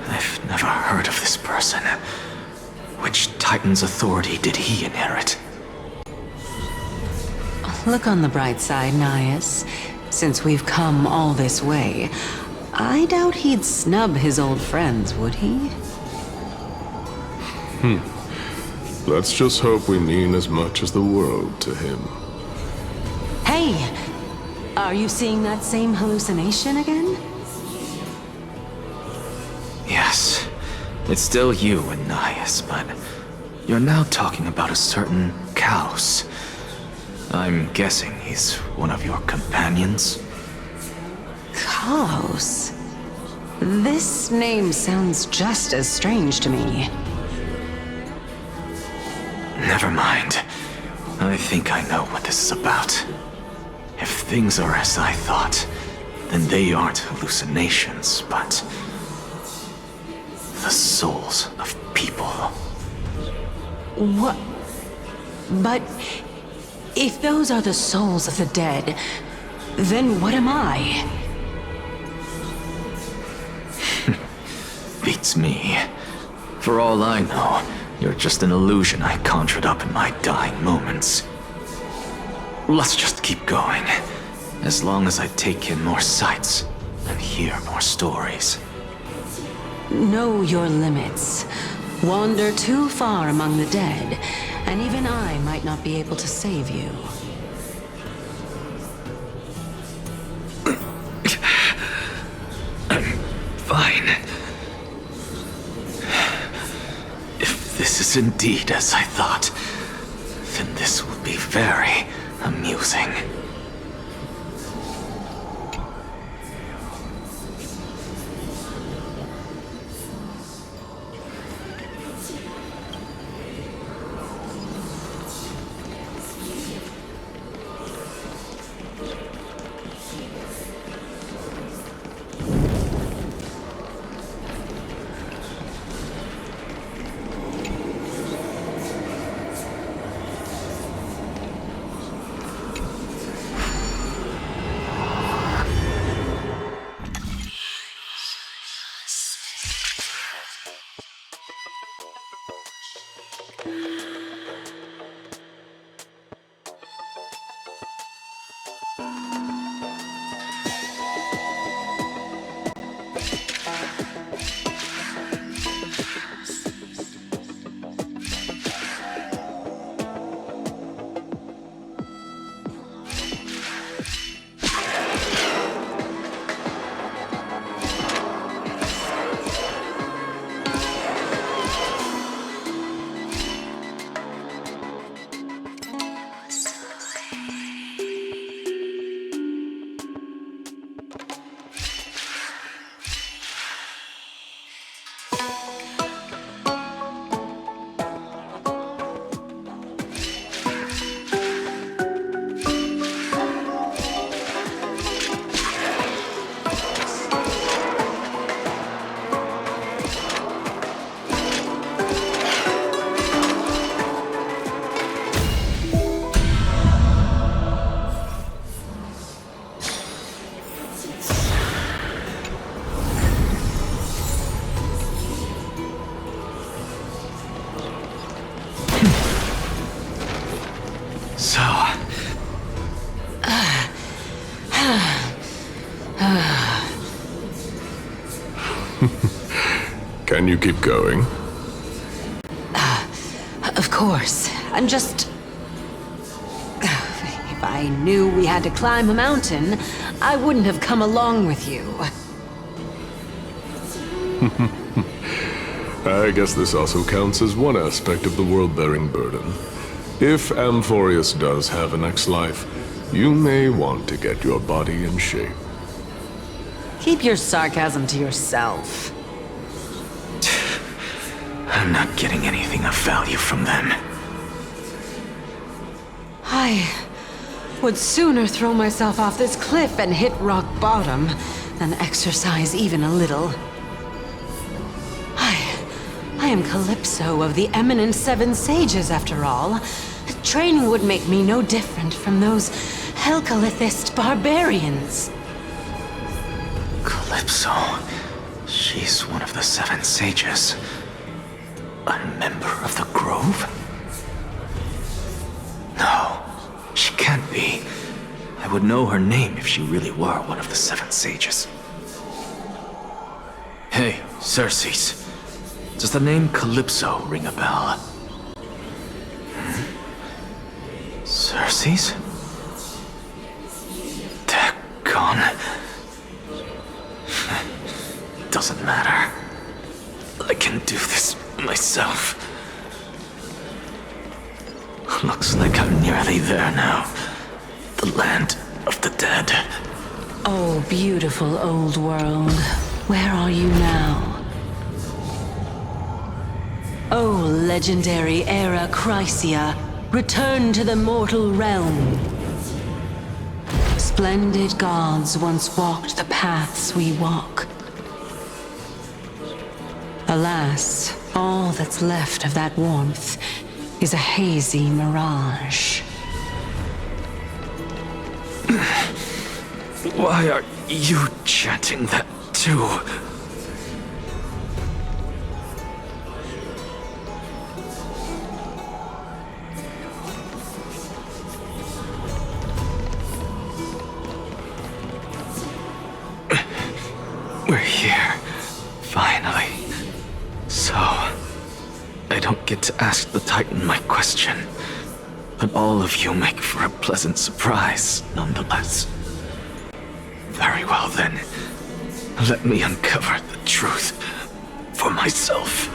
I've never heard of this person. Which Titan's authority did he inherit? Look on the bright side, Nias. Since we've come all this way, I doubt he'd snub his old friends, would he? Let's just hope we mean as much as the world to him. Hey! Are you seeing that same hallucination again? Yes. It's still you and Nias, but you're now talking about a certain Kaos. I'm guessing he's one of your companions? Kaos? This name sounds just as strange to me. Never mind. I think I know what this is about. If things are as I thought, then they aren't hallucinations, but the souls of people. What? But if those are the souls of the dead, then what am I? Beats me. For all I know, you're just an illusion I conjured up in my dying moments. Let's just keep going. As long as I take in more sights and hear more stories. Know your limits. Wander too far among the dead, and even I might not be able to save you. Fine. If this is indeed as I thought, then this will be very amusing. Can you keep going? Of course. I'm just... If I knew we had to climb a mountain, I wouldn't have come along with you. I guess this also counts as one aspect of the world-bearing burden. If Amphorius does have a next life, you may want to get your body in shape. Keep your sarcasm to yourself. I'm not getting anything of value from them. I would sooner throw myself off this cliff and hit rock bottom than exercise even a little. I am Calypso of the eminent Seven Sages, after all. Training would make me no different from those Helcalithist barbarians. Calypso. She's one of the Seven Sages. A member of the Grove? No, she can't be. I would know her name if she really were one of the Seven Sages. Hey, Circes. Does the name Calypso ring a bell? Circes? Daggone. Doesn't matter. I can do this myself. Looks like I'm nearly there now. The land of the dead. Oh, beautiful old world. Where are you now? Oh, legendary Era Chrysia, return to the mortal realm. Splendid gods once walked the paths we walk. Alas, all that's left of that warmth is a hazy mirage. Why are you chanting that too? We're here, finally. So, I don't get to ask the Titan my question, but all of you make for a pleasant surprise, nonetheless. Very well then, let me uncover the truth for myself.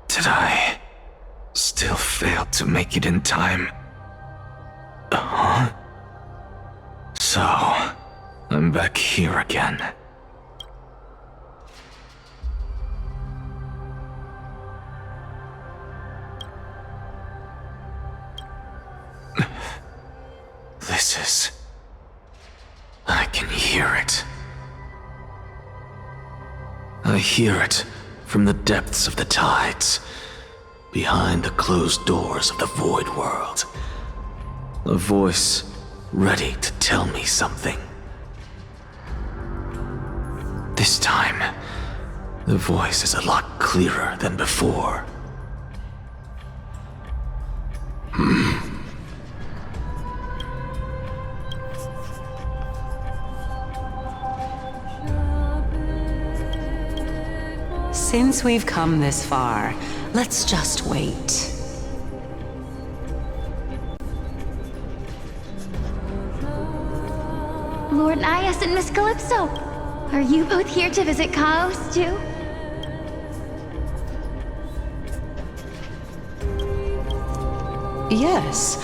Did I still fail to make it in time? Huh? So, I'm back here again. This is... I can hear it. I hear it from the depths of the tides, behind the closed doors of the void world. A voice ready to tell me something. This time, the voice is a lot clearer than before. Since we've come this far, let's just wait. Lord Nias and Miss Calypso, are you both here to visit Chaos too? Yes,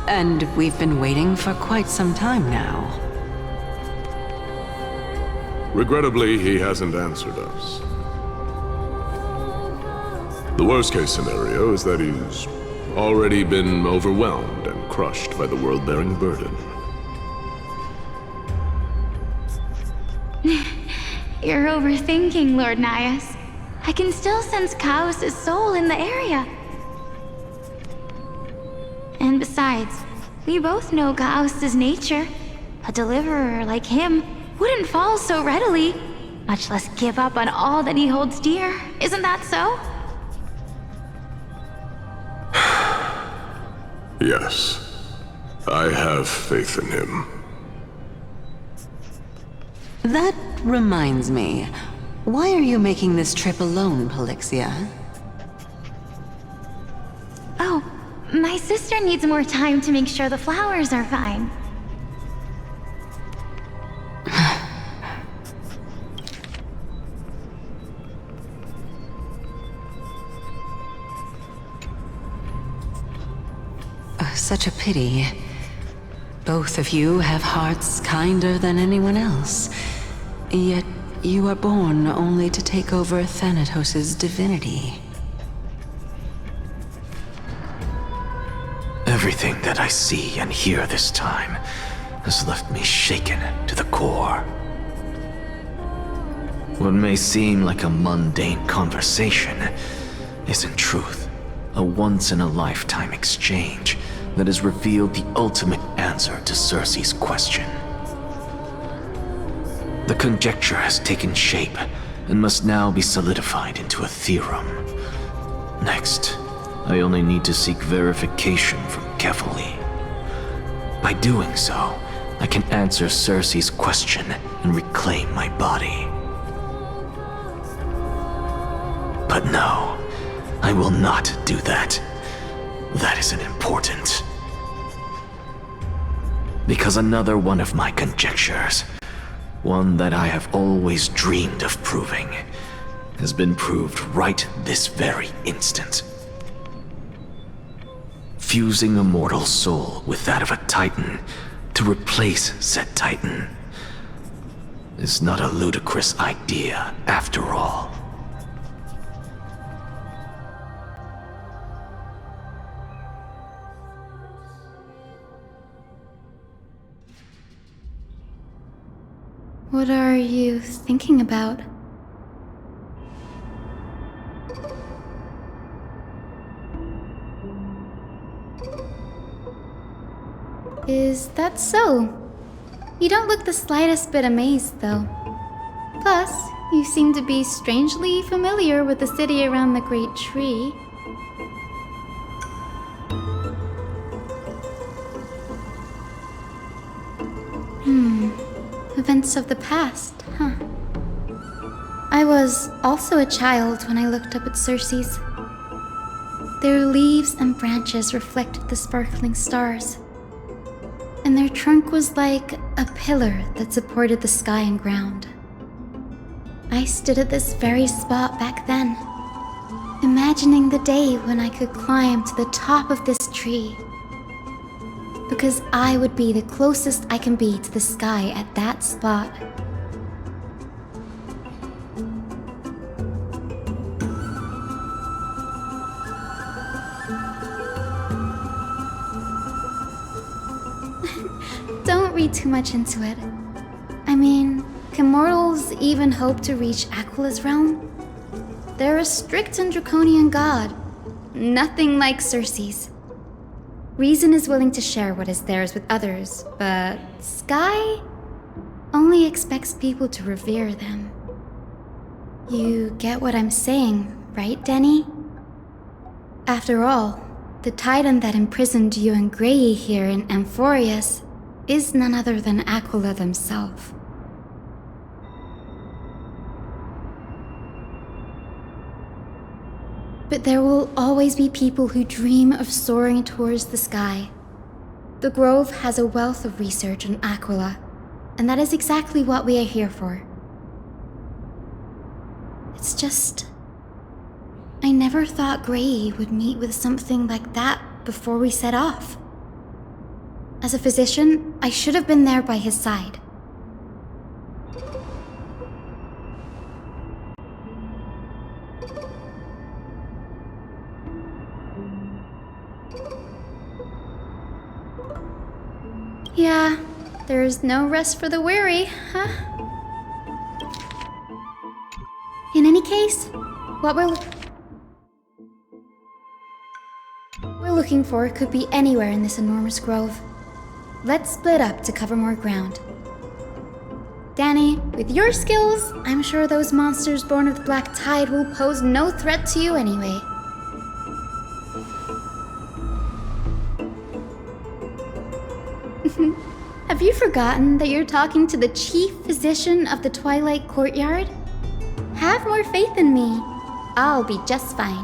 and we've been waiting for quite some time now. Regrettably, he hasn't answered us. The worst-case scenario is that he's already been overwhelmed and crushed by the world-bearing burden. You're overthinking, Lord Nias. I can still sense Chaos' soul in the area. And besides, we both know Chaos' nature. A deliverer like him wouldn't fall so readily, much less give up on all that he holds dear. Isn't that so? Yes. I have faith in him. That reminds me. Why are you making this trip alone, Polixia? Oh, my sister needs more time to make sure the flowers are fine. Such a pity. Both of you have hearts kinder than anyone else. Yet you are born only to take over Thanatos' divinity. Everything that I see and hear this time has left me shaken to the core. What may seem like a mundane conversation is in truth a once-in-a-lifetime exchange that has revealed the ultimate answer to Circe's question. The conjecture has taken shape and must now be solidified into a theorem. Next, I only need to seek verification from Kefali. By doing so, I can answer Circe's question and reclaim my body. But no, I will not do that. That isn't important. Because another one of my conjectures, one that I have always dreamed of proving, has been proved right this very instant. Fusing a mortal soul with that of a Titan to replace said Titan is not a ludicrous idea after all. What are you thinking about? Is that so? You don't look the slightest bit amazed, though. Plus, you seem to be strangely familiar with the city around the Great Tree. Events of the past, huh? I was also a child when I looked up at Circe's. Their leaves and branches reflected the sparkling stars, and their trunk was like a pillar that supported the sky and ground. I stood at this very spot back then, imagining the day when I could climb to the top of this tree, because I would be the closest I can be to the sky at that spot. Don't read too much into it. I mean, can mortals even hope to reach Aquila's realm? They're a strict and draconian god, nothing like Circe's. Reason is willing to share what is theirs with others, but Sky only expects people to revere them. You get what I'm saying, right, Denny? After all, the Titan that imprisoned you and Grey here in Amphorius is none other than Aquila themselves. But there will always be people who dream of soaring towards the sky. The Grove has a wealth of research on Aquila, and that is exactly what we are here for. It's just, I never thought Grey would meet with something like that before we set off. As a physician, I should have been there by his side. Yeah, there's no rest for the weary, huh? In any case, what we're looking for could be anywhere in this enormous grove. Let's split up to cover more ground. Danny, with your skills, I'm sure those monsters born of the Black Tide will pose no threat to you anyway. Have you forgotten that you're talking to the chief physician of the Twilight Courtyard? Have more faith in me. I'll be just fine.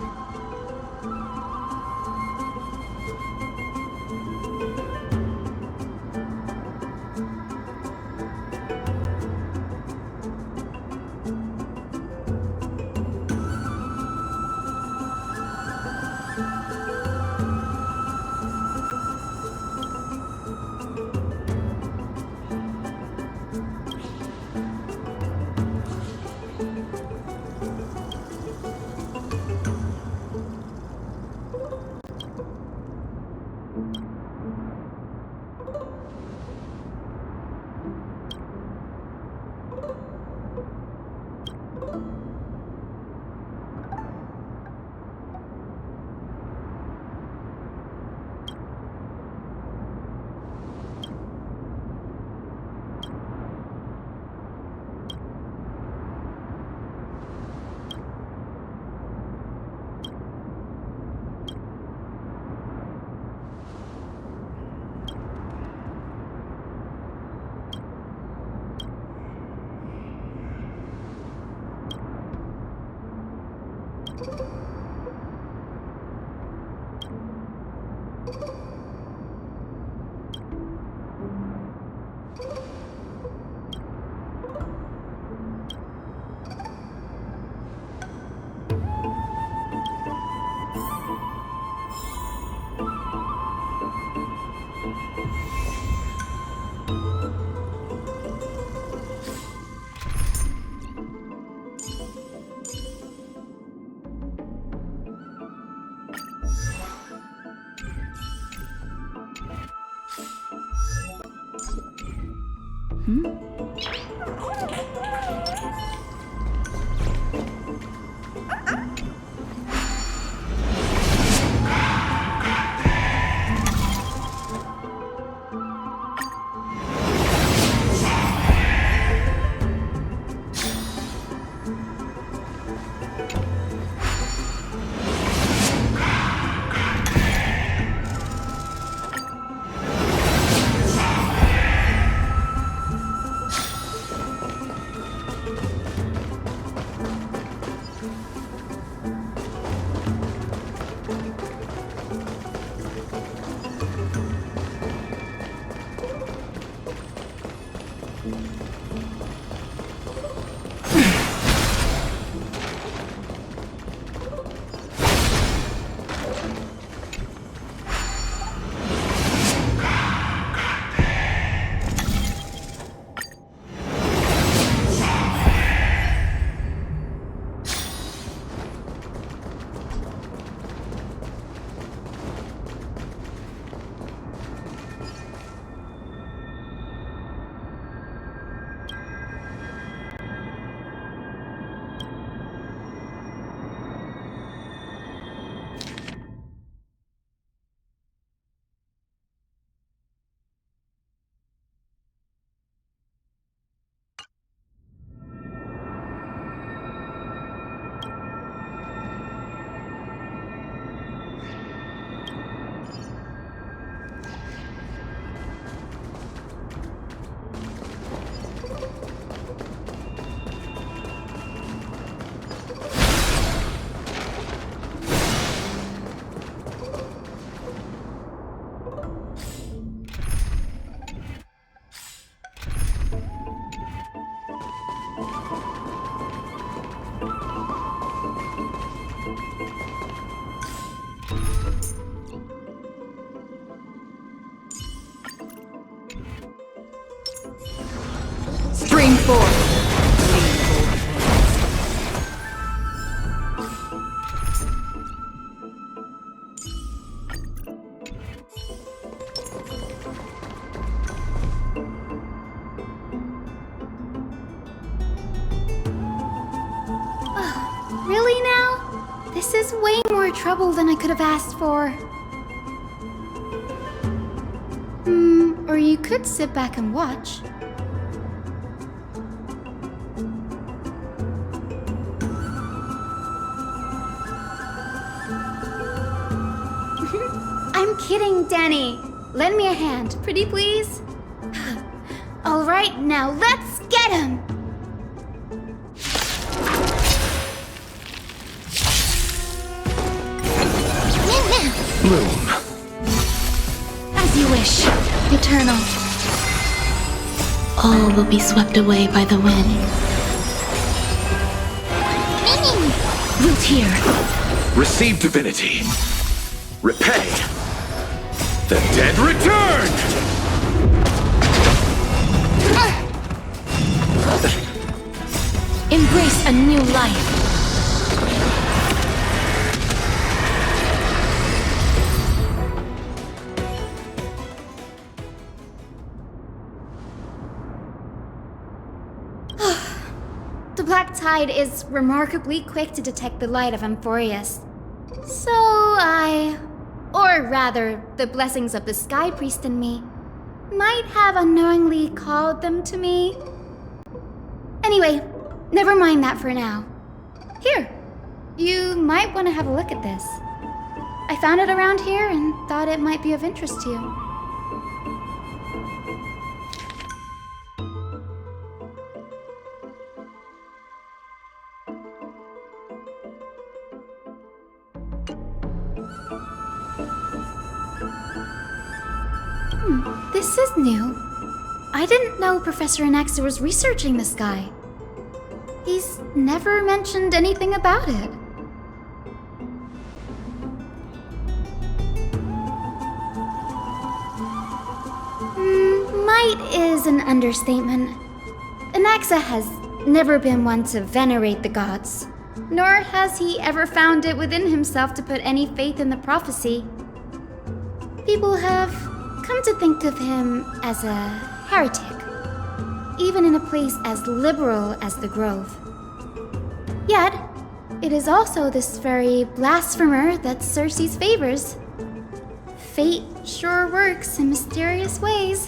Stream forth. Really now? This is way more trouble than I could have asked for. Or you could sit back and watch. I'm kidding, Danny. lend me a hand, pretty please? All right, now let's get him! Bloom. As you wish, Eternal. All will be swept away by the wind. Wilt here. Receive divinity. Repay. The dead return! Embrace a new life. The Black Tide is remarkably quick to detect the light of Amphorius. So or rather, the blessings of the Sky Priest in me, might have unknowingly called them to me. Anyway, never mind that for now. Here, you might want to have a look at this. I found it around here and thought it might be of interest to you. This is new. I didn't know Professor Anaxa was researching the sky. He's never mentioned anything about it. Might is an understatement. Anaxa has never been one to venerate the gods, nor has he ever found it within himself to put any faith in the prophecy. People have come to think of him as a heretic, even in a place as liberal as the Grove. Yet, it is also this very blasphemer that Circe's favors. Fate sure works in mysterious ways.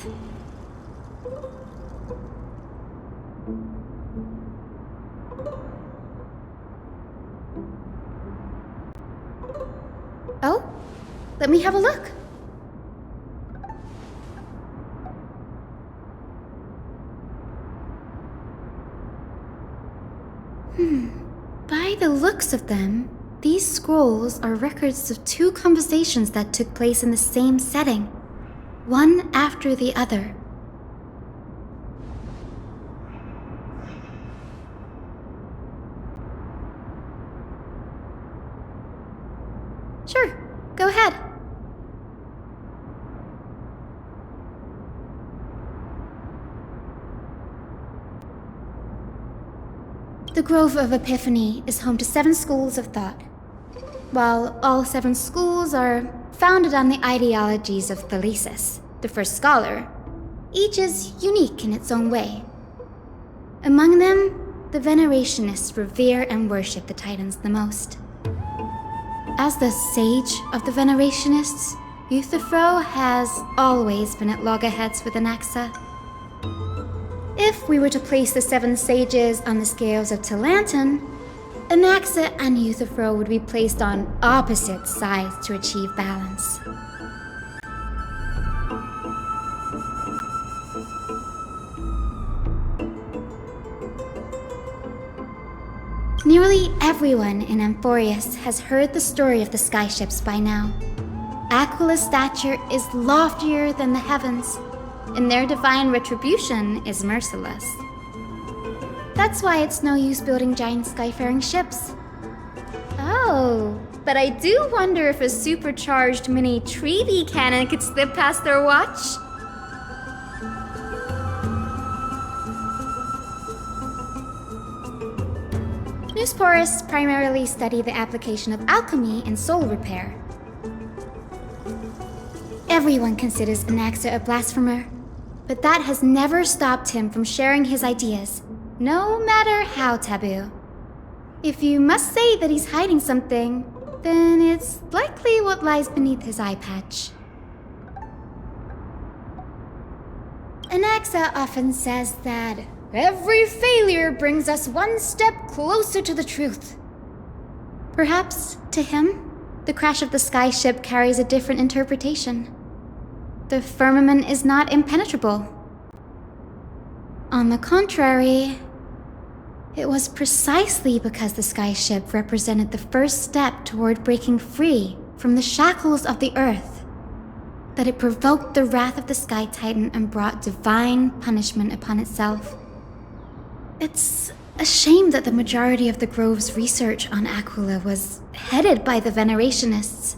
Oh, let me have a look. By the looks of them, these scrolls are records of two conversations that took place in the same setting, one after the other. Sure, go ahead. The Grove of Epiphany is home to 7 schools of thought. While all 7 schools are founded on the ideologies of Thalesis, the first scholar, each is unique in its own way. Among them, the Venerationists revere and worship the Titans the most. As the sage of the Venerationists, Euthyphro has always been at loggerheads with Anaxa. If we were to place the 7 sages on the scales of Talanton, Anaxa and Euthyphro would be placed on opposite sides to achieve balance. Nearly everyone in Amphorius has heard the story of the skyships by now. Aquila's stature is loftier than the heavens, and their divine retribution is merciless. That's why it's no use building giant skyfaring ships. Oh, but I do wonder if a supercharged mini Treaty cannon could slip past their watch. Newsporists primarily study the application of alchemy in soul repair. Everyone considers Anaxa a blasphemer, but that has never stopped him from sharing his ideas, no matter how taboo. If you must say that he's hiding something, then it's likely what lies beneath his eye patch. Anaxa often says that every failure brings us one step closer to the truth. Perhaps, to him, the crash of the skyship carries a different interpretation. the firmament is not impenetrable. On the contrary, it was precisely because the skyship represented the first step toward breaking free from the shackles of the earth that it provoked the wrath of the Sky Titan and brought divine punishment upon itself. It's a shame that the majority of the Grove's research on Aquila was headed by the Venerationists,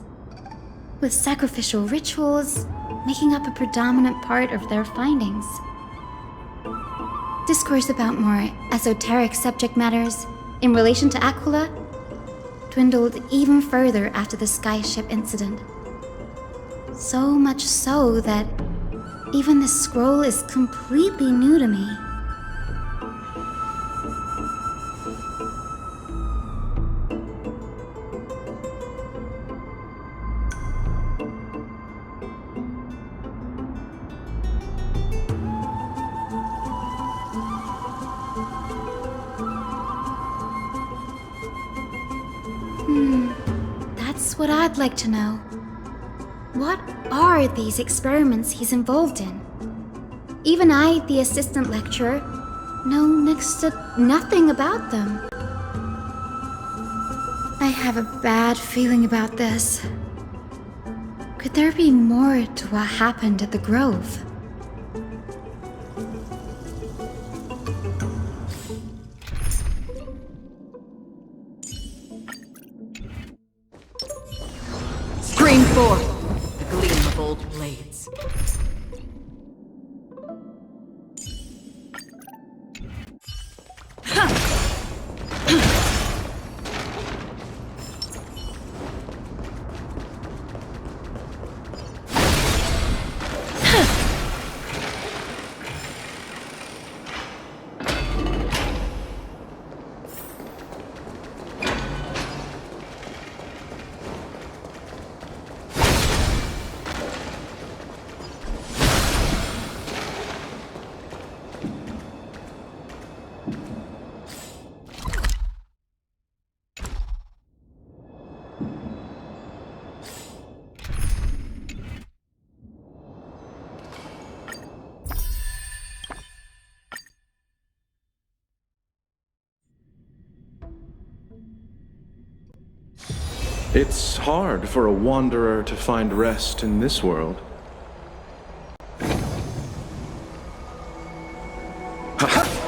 with sacrificial rituals making up a predominant part of their findings. Discourse about more esoteric subject matters in relation to Aquila dwindled even further after the skyship incident. So much so that even the scroll is completely new to me. That's what I'd like to know. What are these experiments he's involved in? Even I, the assistant lecturer, know next to nothing about them. I have a bad feeling about this. Could there be more to what happened at the Grove? Scream forth! The gleam of old blades. It's hard for a wanderer to find rest in this world. Ha-ha!